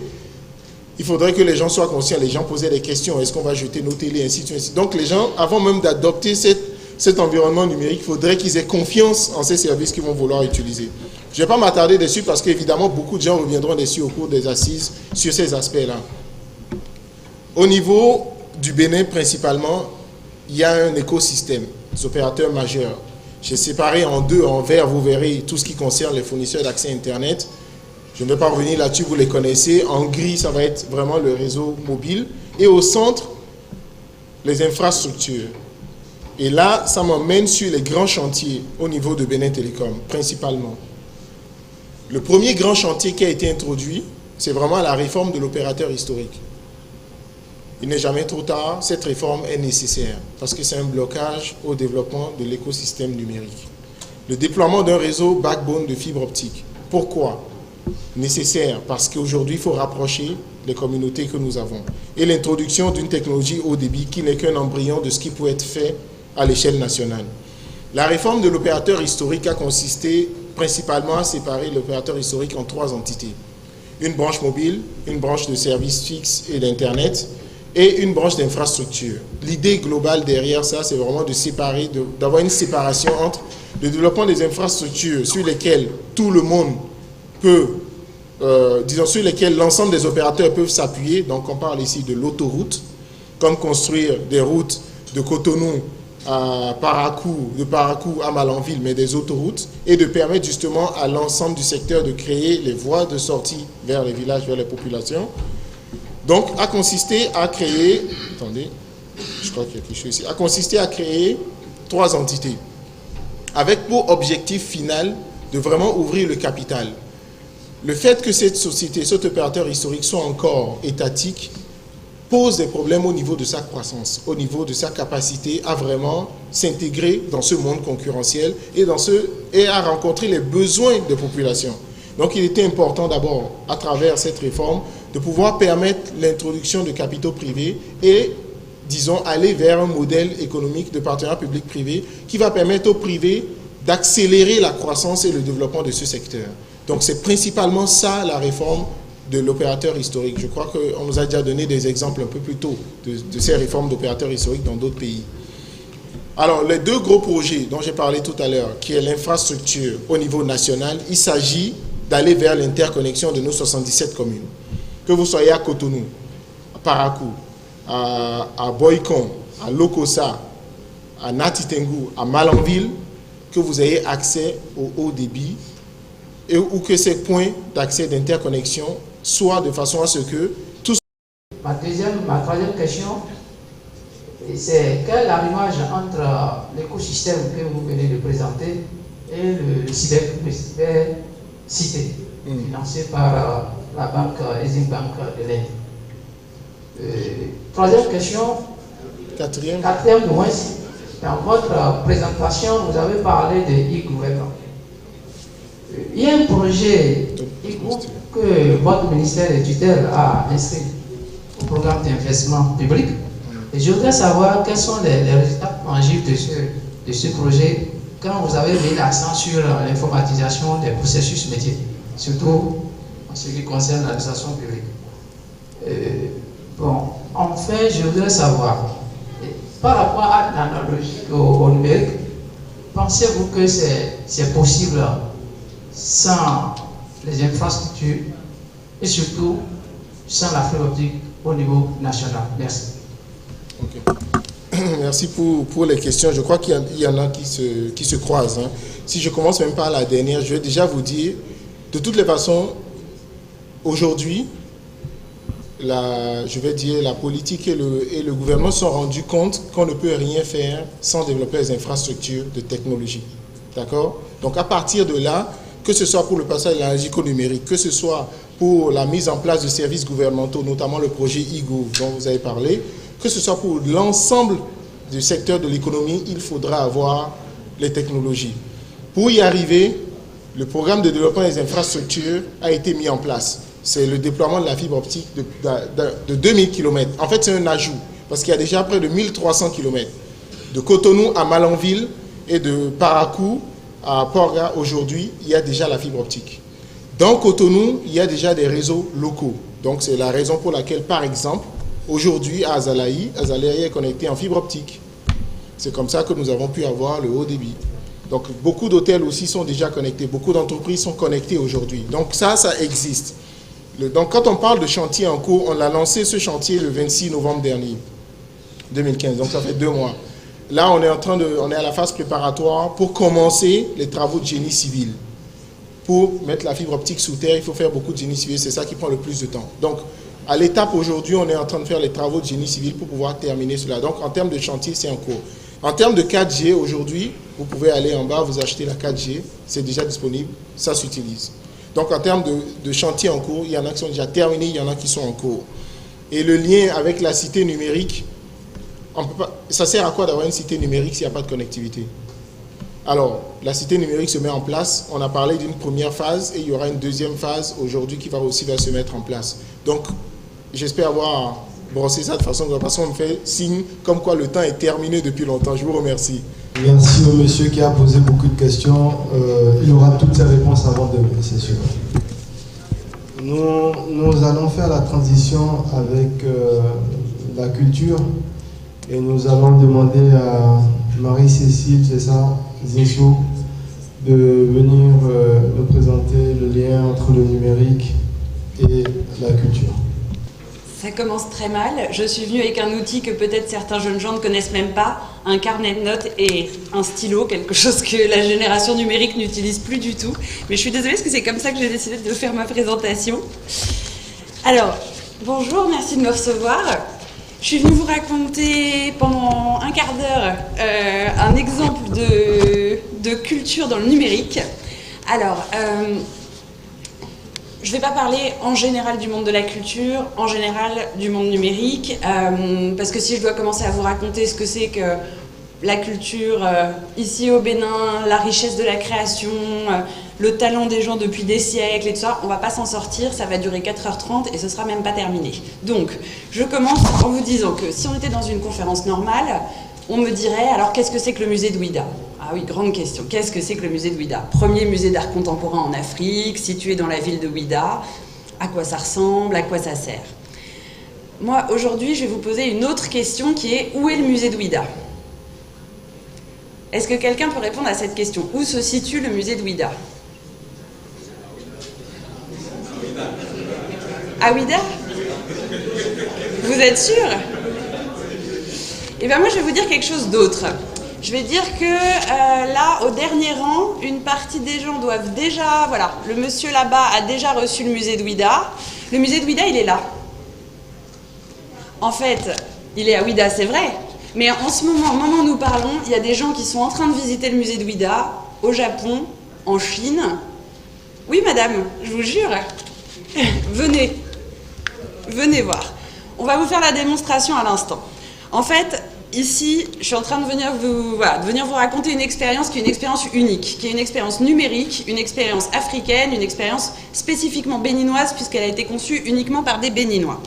Il faudrait que les gens soient conscients, les gens posaient des questions, est-ce qu'on va jeter nos télés, ainsi de suite. Donc les gens, avant même d'adopter cet environnement numérique, il faudrait qu'ils aient confiance en ces services qu'ils vont vouloir utiliser. Je ne vais pas m'attarder dessus parce qu'évidemment, beaucoup de gens reviendront dessus au cours des assises sur ces aspects-là. Au niveau du Bénin, principalement, il y a un écosystème, des opérateurs majeurs. J'ai séparé en deux, en vert, vous verrez tout ce qui concerne les fournisseurs d'accès Internet. Je ne vais pas revenir là-dessus, vous les connaissez. En gris, ça va être vraiment le réseau mobile. Et au centre, les infrastructures. Et là, ça m'emmène sur les grands chantiers au niveau de Bénin Télécom, principalement. Le premier grand chantier qui a été introduit, c'est vraiment la réforme de l'opérateur historique. Il n'est jamais trop tard, cette réforme est nécessaire parce que c'est un blocage au développement de l'écosystème numérique. Le déploiement d'un réseau backbone de fibre optique. Pourquoi ? Nécessaire parce qu'aujourd'hui, il faut rapprocher les communautés que nous avons. Et l'introduction d'une technologie haut débit qui n'est qu'un embryon de ce qui peut être fait à l'échelle nationale. La réforme de l'opérateur historique a consisté principalement à séparer l'opérateur historique en 3 entités. Une branche mobile, une branche de services fixes et d'Internet, et une branche d'infrastructure. L'idée globale derrière ça, c'est vraiment de séparer, d'avoir une séparation entre le développement des infrastructures sur lesquelles tout le monde peut, disons sur lesquelles l'ensemble des opérateurs peuvent s'appuyer. Donc on parle ici de l'autoroute, comme construire des routes de Cotonou à Parakou, de Parakou à Malanville, mais des autoroutes, et de permettre justement à l'ensemble du secteur de créer les voies de sortie vers les villages, vers les populations. Donc, a consisté à créer, attendez, je crois qu'il y a quelque chose ici, a consisté à créer 3 entités, avec pour objectif final de vraiment ouvrir le capital. Le fait que cette société, cet opérateur historique soit encore étatique, pose des problèmes au niveau de sa croissance, au niveau de sa capacité à vraiment s'intégrer dans ce monde concurrentiel et à rencontrer les besoins des populations. Donc il était important d'abord, à travers cette réforme, de pouvoir permettre l'introduction de capitaux privés et, disons, aller vers un modèle économique de partenariat public-privé qui va permettre aux privés d'accélérer la croissance et le développement de ce secteur. Donc c'est principalement ça la réforme de l'opérateur historique. Je crois qu'on nous a déjà donné des exemples un peu plus tôt de ces réformes d'opérateurs historiques dans d'autres pays. Alors, les deux gros projets dont j'ai parlé tout à l'heure, qui est l'infrastructure au niveau national, il s'agit d'aller vers l'interconnexion de nos 77 communes. Que vous soyez à Cotonou, à Parakou, à Boycon, à Lokossa, à Natitengu, à Malanville, que vous ayez accès au haut débit ou que ces points d'accès d'interconnexion soient de façon à ce que tous... Ma troisième question, c'est quel arrimage entre l'écosystème que vous venez de présenter et le cybercité financé par la banque Exim Bank de l'Inde. Troisième question. Quatrième de moins. Dans votre présentation, vous avez parlé de e-gouvernement. Il y a un projet que votre ministère de tutelle a inscrit au programme d'investissement public. Et je voudrais savoir quels sont les résultats tangibles de ce projet quand vous avez mis l'accent sur l'informatisation des processus métiers, surtout en ce qui concerne l'administration publique. Enfin, je voudrais savoir, par rapport à l'analogie au numérique, pensez-vous que c'est possible sans les infrastructures et surtout sans la fibre optique au niveau national? Merci. Okay. Merci pour les questions. Je crois qu'il y en a qui se croisent. Hein. Si je commence même par la dernière, je vais déjà vous dire, de toutes les façons, aujourd'hui, la politique et le gouvernement se sont rendus compte qu'on ne peut rien faire sans développer les infrastructures de technologie. D'accord? Donc à partir de là, que ce soit pour le passage à l'énergie numérique, que ce soit pour la mise en place de services gouvernementaux, notamment le projet e-Gov dont vous avez parlé, que ce soit pour l'ensemble du secteur de l'économie, il faudra avoir les technologies. Pour y arriver, le programme de développement des infrastructures a été mis en place. C'est le déploiement de la fibre optique de 2000 km. En fait, c'est un ajout, parce qu'il y a déjà près de 1300 km. De Cotonou à Malanville et de Parakou à Porga, aujourd'hui, il y a déjà la fibre optique. Dans Cotonou, il y a déjà des réseaux locaux. Donc, c'est la raison pour laquelle, par exemple, aujourd'hui, à Azalaï est connecté en fibre optique. C'est comme ça que nous avons pu avoir le haut débit. Donc, beaucoup d'hôtels aussi sont déjà connectés. Beaucoup d'entreprises sont connectées aujourd'hui. Donc, ça existe. Donc, quand on parle de chantier en cours, on a lancé ce chantier le 26 novembre dernier, 2015. Donc, ça fait 2 mois. Là, on est à la phase préparatoire pour commencer les travaux de génie civil. Pour mettre la fibre optique sous terre, il faut faire beaucoup de génie civil. C'est ça qui prend le plus de temps. Donc, à l'étape aujourd'hui, on est en train de faire les travaux de génie civil pour pouvoir terminer cela. Donc, en termes de chantier, c'est en cours. En termes de 4G, aujourd'hui, vous pouvez aller en bas, vous achetez la 4G. C'est déjà disponible, ça s'utilise. Donc, en termes de chantier en cours, il y en a qui sont déjà terminés, il y en a qui sont en cours. Et le lien avec la cité numérique, ça sert à quoi d'avoir une cité numérique s'il n'y a pas de connectivité? Alors, la cité numérique se met en place. On a parlé d'une première phase et il y aura une deuxième phase aujourd'hui qui va aussi se mettre en place. Donc, j'espère avoir brossé ça de façon parce qu'on me fait signe comme quoi le temps est terminé depuis longtemps. Je vous remercie. Merci au monsieur qui a posé beaucoup de questions. Il aura toutes ses réponses avant demain, c'est sûr. Nous allons faire la transition avec la culture et nous allons demander à Marie-Cécile, c'est ça, Zinsou, de venir nous présenter le lien entre le numérique et la culture. Ça commence très mal. Je suis venue avec un outil que peut-être certains jeunes gens ne connaissent même pas, un carnet de notes et un stylo, quelque chose que la génération numérique n'utilise plus du tout. Mais je suis désolée parce que c'est comme ça que j'ai décidé de faire ma présentation. Alors, bonjour, merci de me recevoir. Je suis venue vous raconter pendant un quart d'heure un exemple de culture dans le numérique. Alors, je ne vais pas parler en général du monde de la culture, en général du monde numérique, parce que si je dois commencer à vous raconter ce que c'est que la culture ici au Bénin, la richesse de la création, le talent des gens depuis des siècles et tout ça, on ne va pas s'en sortir, ça va durer 4h30 et ce ne sera même pas terminé. Donc, je commence en vous disant que si on était dans une conférence normale, on me dirait, alors qu'est-ce que c'est que le musée de Ouidah ? Ah oui, grande question. Qu'est-ce que c'est que le musée de Ouidah ? Premier musée d'art contemporain en Afrique, situé dans la ville de Ouidah. À quoi ça ressemble ? À quoi ça sert ? Moi, aujourd'hui, je vais vous poser une autre question qui est, où est le musée de Ouidah ? Est-ce que quelqu'un peut répondre à cette question ? Où se situe le musée de Ouidah ? À Ouidah ? Vous êtes sûr ? Eh bien moi, je vais vous dire quelque chose d'autre. Je vais dire que là, au dernier rang, une partie des gens doivent déjà... Voilà, le monsieur là-bas a déjà reçu le musée de Ouidah. Le musée de Ouidah, il est là. En fait, il est à Ouidah, c'est vrai. Mais en ce moment, au moment où nous parlons, il y a des gens qui sont en train de visiter le musée de Ouidah, au Japon, en Chine. Oui, madame, je vous jure. Venez. Venez voir. On va vous faire la démonstration à l'instant. En fait, ici, je suis en train de venir vous raconter une expérience qui est une expérience unique, qui est une expérience numérique, une expérience africaine, une expérience spécifiquement béninoise, puisqu'elle a été conçue uniquement par des Béninois.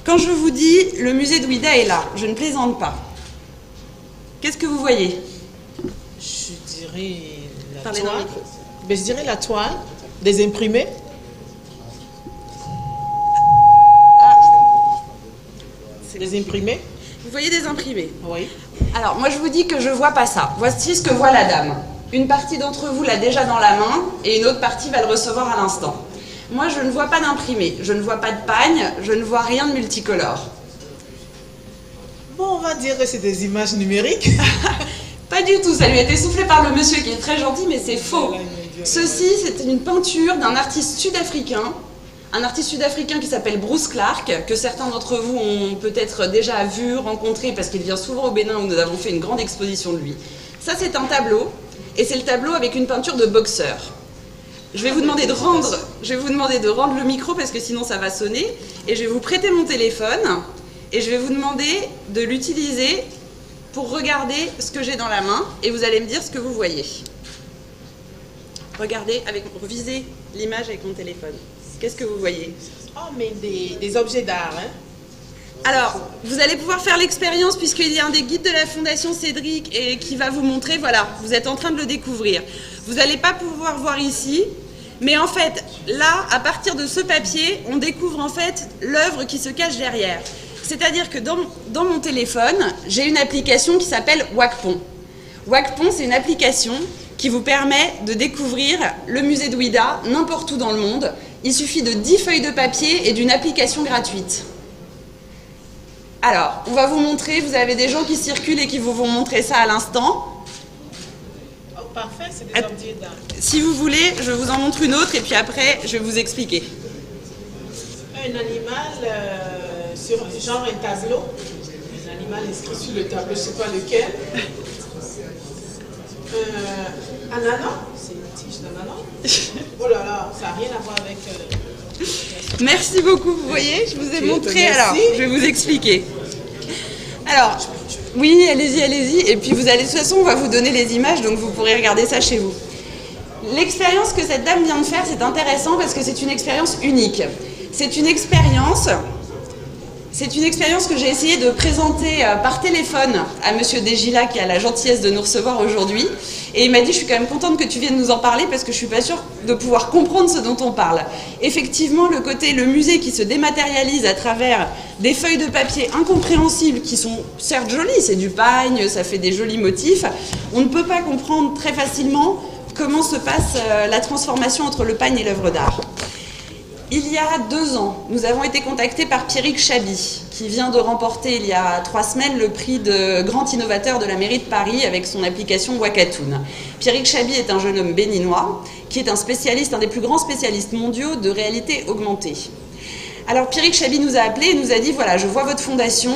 Quand je vous dis le musée de Ouidah est là, je ne plaisante pas. Qu'est-ce que vous voyez ? Je dirais la toile. Ben, je dirais la toile, des imprimés. Des imprimés. Vous voyez des imprimés ? Oui. Alors, moi, je vous dis que je ne vois pas ça. Voici ce que voit la dame. Une partie d'entre vous l'a déjà dans la main et une autre partie va le recevoir à l'instant. Moi, je ne vois pas d'imprimé, je ne vois pas de pagne, je ne vois rien de multicolore. Bon, on va dire que c'est des images numériques. Pas du tout, ça lui a été soufflé par le monsieur qui est très gentil, mais c'est faux. Ceci, c'est une peinture d'un artiste sud-africain. Un artiste sud-africain qui s'appelle Bruce Clark, que certains d'entre vous ont peut-être déjà vu, rencontré, parce qu'il vient souvent au Bénin où nous avons fait une grande exposition de lui. Ça, c'est un tableau, et c'est le tableau avec une peinture de boxeur. Je vais vous demander de rendre le micro, parce que sinon ça va sonner, et je vais vous prêter mon téléphone, et je vais vous demander de l'utiliser pour regarder ce que j'ai dans la main, et vous allez me dire ce que vous voyez. Regardez, visez l'image avec mon téléphone. Qu'est-ce que vous voyez ? Oh, mais des objets d'art, hein ? Alors, vous allez pouvoir faire l'expérience puisqu'il y a un des guides de la Fondation Cédric et qui va vous montrer, voilà, vous êtes en train de le découvrir. Vous n'allez pas pouvoir voir ici, mais en fait, là, à partir de ce papier, on découvre en fait l'œuvre qui se cache derrière. C'est-à-dire que dans mon téléphone, j'ai une application qui s'appelle Wacpon. Wacpon, c'est une application qui vous permet de découvrir le musée de Ouidah n'importe où dans le monde. Il suffit de 10 feuilles de papier et d'une application gratuite. Alors, on va vous montrer, vous avez des gens qui circulent et qui vont vous montrer ça à l'instant. Oh, parfait, c'est des objets d'art. Si vous voulez, je vous en montre une autre et puis après, je vais vous expliquer. Un animal sur genre un tableau. Un animal inscrit sur le tableau, je ne sais pas lequel. Ananas, c'est une tige d'ananas. Oh là là, ça n'a rien à voir avec... Merci beaucoup, vous voyez, je vous ai montré, merci. Alors, je vais vous expliquer. Alors, oui, allez-y, et puis vous allez, de toute façon, on va vous donner les images, donc vous pourrez regarder ça chez vous. L'expérience que cette dame vient de faire, c'est intéressant parce que c'est une expérience unique. C'est une expérience que j'ai essayé de présenter par téléphone à Monsieur Desgila qui a la gentillesse de nous recevoir aujourd'hui. Et il m'a dit, je suis quand même contente que tu viennes nous en parler parce que je suis pas sûre de pouvoir comprendre ce dont on parle. Effectivement, le musée qui se dématérialise à travers des feuilles de papier incompréhensibles qui sont certes jolies, c'est du pagne, ça fait des jolis motifs. On ne peut pas comprendre très facilement comment se passe la transformation entre le pagne et l'œuvre d'art. Il y a 2 ans, nous avons été contactés par Pierrick Chabi, qui vient de remporter il y a 3 semaines le prix de grand innovateur de la mairie de Paris avec son application Wakatoon. Pierrick Chabi est un jeune homme béninois qui est un des plus grands spécialistes mondiaux de réalité augmentée. Alors Pierrick Chabi nous a appelés et nous a dit, voilà, je vois votre fondation.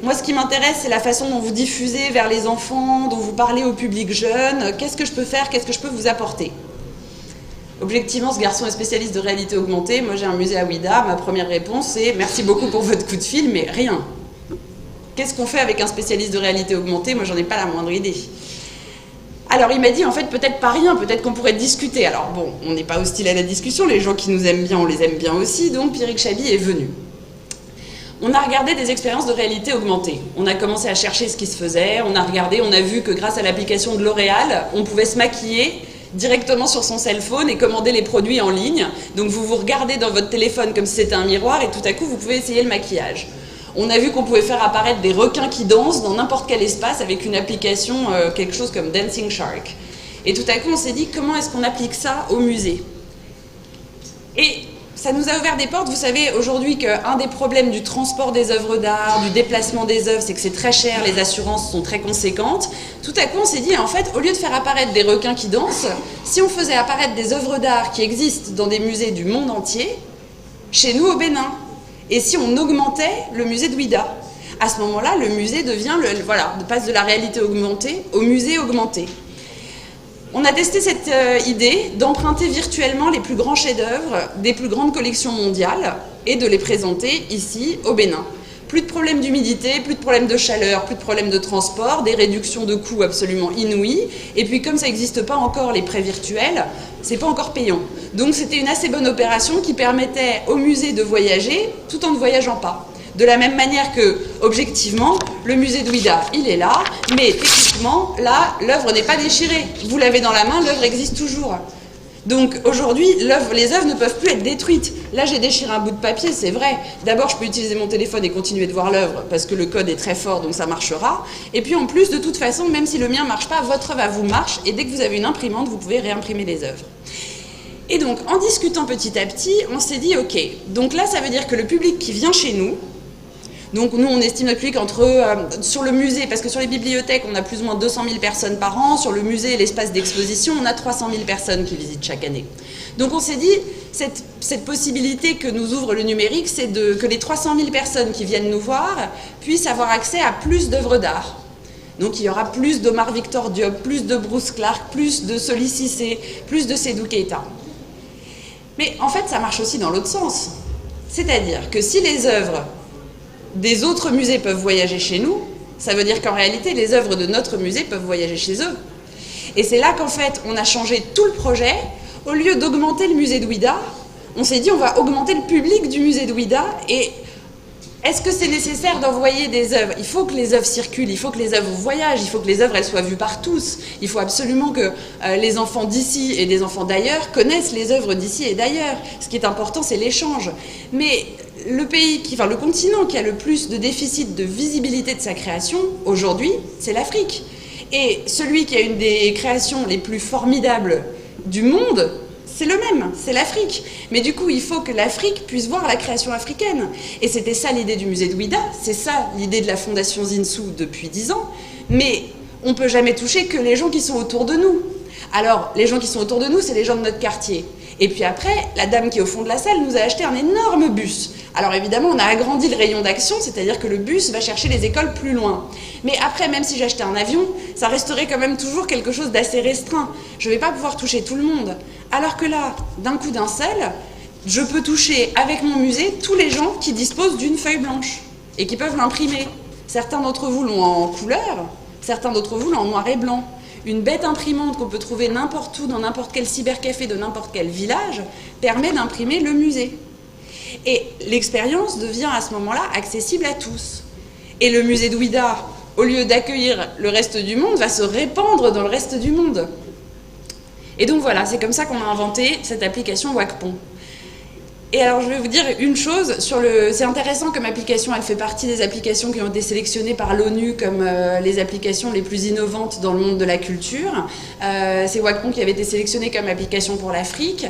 Moi, ce qui m'intéresse, c'est la façon dont vous diffusez vers les enfants, dont vous parlez au public jeune. Qu'est-ce que je peux faire ? Qu'est-ce que je peux vous apporter ? Objectivement, ce garçon est spécialiste de réalité augmentée. Moi, j'ai un musée à Ouida. Ma première réponse, c'est merci beaucoup pour votre coup de fil, mais rien. Qu'est-ce qu'on fait avec un spécialiste de réalité augmentée? Moi, j'en ai pas la moindre idée. Alors, il m'a dit, en fait, peut-être pas rien, peut-être qu'on pourrait discuter. Alors, bon, on n'est pas hostile à la discussion. Les gens qui nous aiment bien, on les aime bien aussi. Donc, Pierrick Chabi est venu. On a regardé des expériences de réalité augmentée. On a commencé à chercher ce qui se faisait. On a regardé, on a vu que grâce à l'application de L'Oréal, on pouvait se maquiller directement sur son cell phone et commander les produits en ligne. Donc vous vous regardez dans votre téléphone comme si c'était un miroir et tout à coup vous pouvez essayer le maquillage. On a vu qu'on pouvait faire apparaître des requins qui dansent dans n'importe quel espace avec une application, quelque chose comme Dancing Shark. Et tout à coup on s'est dit comment est-ce qu'on applique ça au musée? Et ça nous a ouvert des portes. Vous savez aujourd'hui qu'un des problèmes du transport des œuvres d'art, du déplacement des œuvres, c'est que c'est très cher, les assurances sont très conséquentes. Tout à coup, on s'est dit, en fait, au lieu de faire apparaître des requins qui dansent, si on faisait apparaître des œuvres d'art qui existent dans des musées du monde entier, chez nous au Bénin, et si on augmentait le musée de Ouida, à ce moment-là, le musée devient, passe de la réalité augmentée au musée augmenté. On a testé cette idée d'emprunter virtuellement les plus grands chefs-d'œuvre des plus grandes collections mondiales et de les présenter ici au Bénin. Plus de problèmes d'humidité, plus de problèmes de chaleur, plus de problèmes de transport, des réductions de coûts absolument inouïes. Et puis comme ça n'existe pas encore les prêts virtuels, c'est pas encore payant. Donc c'était une assez bonne opération qui permettait au musée de voyager tout en ne voyageant pas. De la même manière que, objectivement, le musée d'Ouida, il est là, mais techniquement, là, l'œuvre n'est pas déchirée. Vous l'avez dans la main, l'œuvre existe toujours. Donc aujourd'hui, les œuvres ne peuvent plus être détruites. Là, j'ai déchiré un bout de papier, c'est vrai. D'abord, je peux utiliser mon téléphone et continuer de voir l'œuvre, parce que le code est très fort, donc ça marchera. Et puis en plus, de toute façon, même si le mien ne marche pas, votre œuvre à vous marche, et dès que vous avez une imprimante, vous pouvez réimprimer les œuvres. Et donc, en discutant petit à petit, on s'est dit, ok, donc là, ça veut dire que le public qui vient chez nous, donc nous, on estime notre public sur le musée, parce que sur les bibliothèques, on a plus ou moins 200 000 personnes par an. Sur le musée et l'espace d'exposition, on a 300 000 personnes qui visitent chaque année. Donc on s'est dit, cette possibilité que nous ouvre le numérique, c'est que les 300 000 personnes qui viennent nous voir puissent avoir accès à plus d'œuvres d'art. Donc il y aura plus d'Omar Victor Diop, plus de Bruce Clark, plus de Soli Cissé, plus de Seydou Keita. Mais en fait, ça marche aussi dans l'autre sens. C'est-à-dire que si les œuvres des autres musées peuvent voyager chez nous, ça veut dire qu'en réalité, les œuvres de notre musée peuvent voyager chez eux. Et c'est là qu'en fait, on a changé tout le projet. Au lieu d'augmenter le musée d'Ouida, on s'est dit on va augmenter le public du musée d'Ouida. Et est-ce que c'est nécessaire d'envoyer des œuvres? Il faut que les œuvres circulent, il faut que les œuvres voyagent, il faut que les œuvres elles soient vues par tous. Il faut absolument que les enfants d'ici et des enfants d'ailleurs connaissent les œuvres d'ici et d'ailleurs. Ce qui est important, c'est l'échange. Mais le continent qui a le plus de déficit de visibilité de sa création, aujourd'hui, c'est l'Afrique. Et celui qui a une des créations les plus formidables du monde, c'est le même, c'est l'Afrique. Mais du coup, il faut que l'Afrique puisse voir la création africaine. Et c'était ça l'idée du musée d'Ouida, c'est ça l'idée de la fondation Zinsou depuis 10 ans. Mais on ne peut jamais toucher que les gens qui sont autour de nous. Alors, les gens qui sont autour de nous, c'est les gens de notre quartier. Et puis après, la dame qui est au fond de la salle nous a acheté un énorme bus. Alors évidemment, on a agrandi le rayon d'action, c'est-à-dire que le bus va chercher les écoles plus loin. Mais après, même si j'achetais un avion, ça resterait quand même toujours quelque chose d'assez restreint. Je ne vais pas pouvoir toucher tout le monde. Alors que là, d'un coup d'un seul, je peux toucher avec mon musée tous les gens qui disposent d'une feuille blanche et qui peuvent l'imprimer. Certains d'entre vous l'ont en couleur, certains d'entre vous l'ont en noir et blanc. Une bête imprimante qu'on peut trouver n'importe où, dans n'importe quel cybercafé de n'importe quel village, permet d'imprimer le musée. Et l'expérience devient à ce moment-là accessible à tous. Et le musée d'Ouida, au lieu d'accueillir le reste du monde, va se répandre dans le reste du monde. Et donc voilà, c'est comme ça qu'on a inventé cette application Wacpon. Et alors je vais vous dire une chose, c'est intéressant comme application, elle fait partie des applications qui ont été sélectionnées par l'ONU comme les applications les plus innovantes dans le monde de la culture. C'est Wacpon qui avait été sélectionné comme application pour l'Afrique.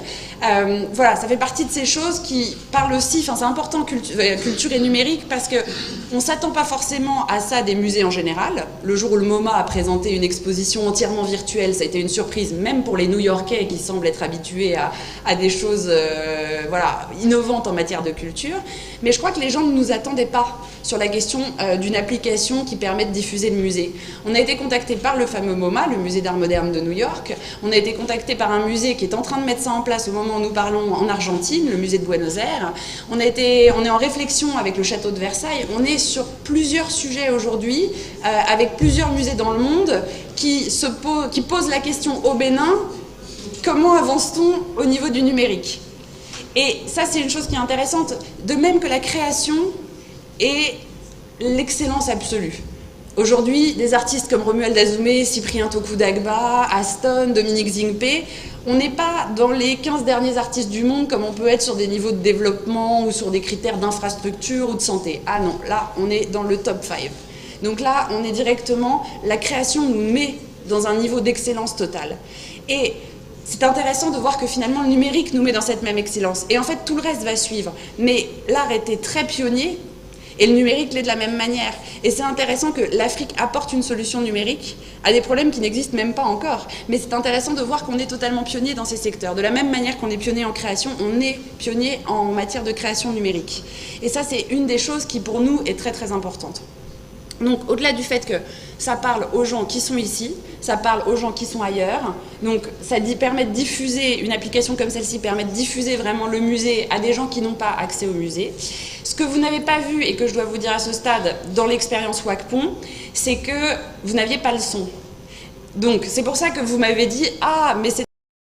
Voilà, ça fait partie de ces choses qui parlent aussi, c'est important culture et numérique parce qu'on ne s'attend pas forcément à ça des musées en général. Le jour où le MoMA a présenté une exposition entièrement virtuelle, ça a été une surprise même pour les New-Yorkais qui semblent être habitués à des choses, voilà, innovante en matière de culture, mais je crois que les gens ne nous attendaient pas sur la question d'une application qui permet de diffuser le musée. On a été contacté par le fameux MoMA, le musée d'art moderne de New York. On a été contacté par un musée qui est en train de mettre ça en place au moment où nous parlons en Argentine, le musée de Buenos Aires. On est en réflexion avec le château de Versailles. On est sur plusieurs sujets aujourd'hui, avec plusieurs musées dans le monde qui posent la question au Bénin, comment avance-t-on au niveau du numérique? Et ça, c'est une chose qui est intéressante, de même que la création et l'excellence absolue. Aujourd'hui, des artistes comme Romuald Azoumé, Cyprien Tokudagba, Aston, Dominique Zingpe, on n'est pas dans les 15 derniers artistes du monde comme on peut être sur des niveaux de développement ou sur des critères d'infrastructure ou de santé. Ah non, là, on est dans le top 5. Donc là, on est directement, la création nous met dans un niveau d'excellence totale. Et c'est intéressant de voir que finalement le numérique nous met dans cette même excellence. Et en fait, tout le reste va suivre. Mais l'art était très pionnier et le numérique l'est de la même manière. Et c'est intéressant que l'Afrique apporte une solution numérique à des problèmes qui n'existent même pas encore. Mais c'est intéressant de voir qu'on est totalement pionnier dans ces secteurs. De la même manière qu'on est pionnier en création, on est pionnier en matière de création numérique. Et ça, c'est une des choses qui, pour nous, est très très importante. Donc, au-delà du fait que ça parle aux gens qui sont ici, ça parle aux gens qui sont ailleurs, donc ça permet de diffuser, une application comme celle-ci permet de diffuser vraiment le musée à des gens qui n'ont pas accès au musée. Ce que vous n'avez pas vu et que je dois vous dire à ce stade dans l'expérience WACPON, c'est que vous n'aviez pas le son. Donc, c'est pour ça que vous m'avez dit « Ah, mais c'est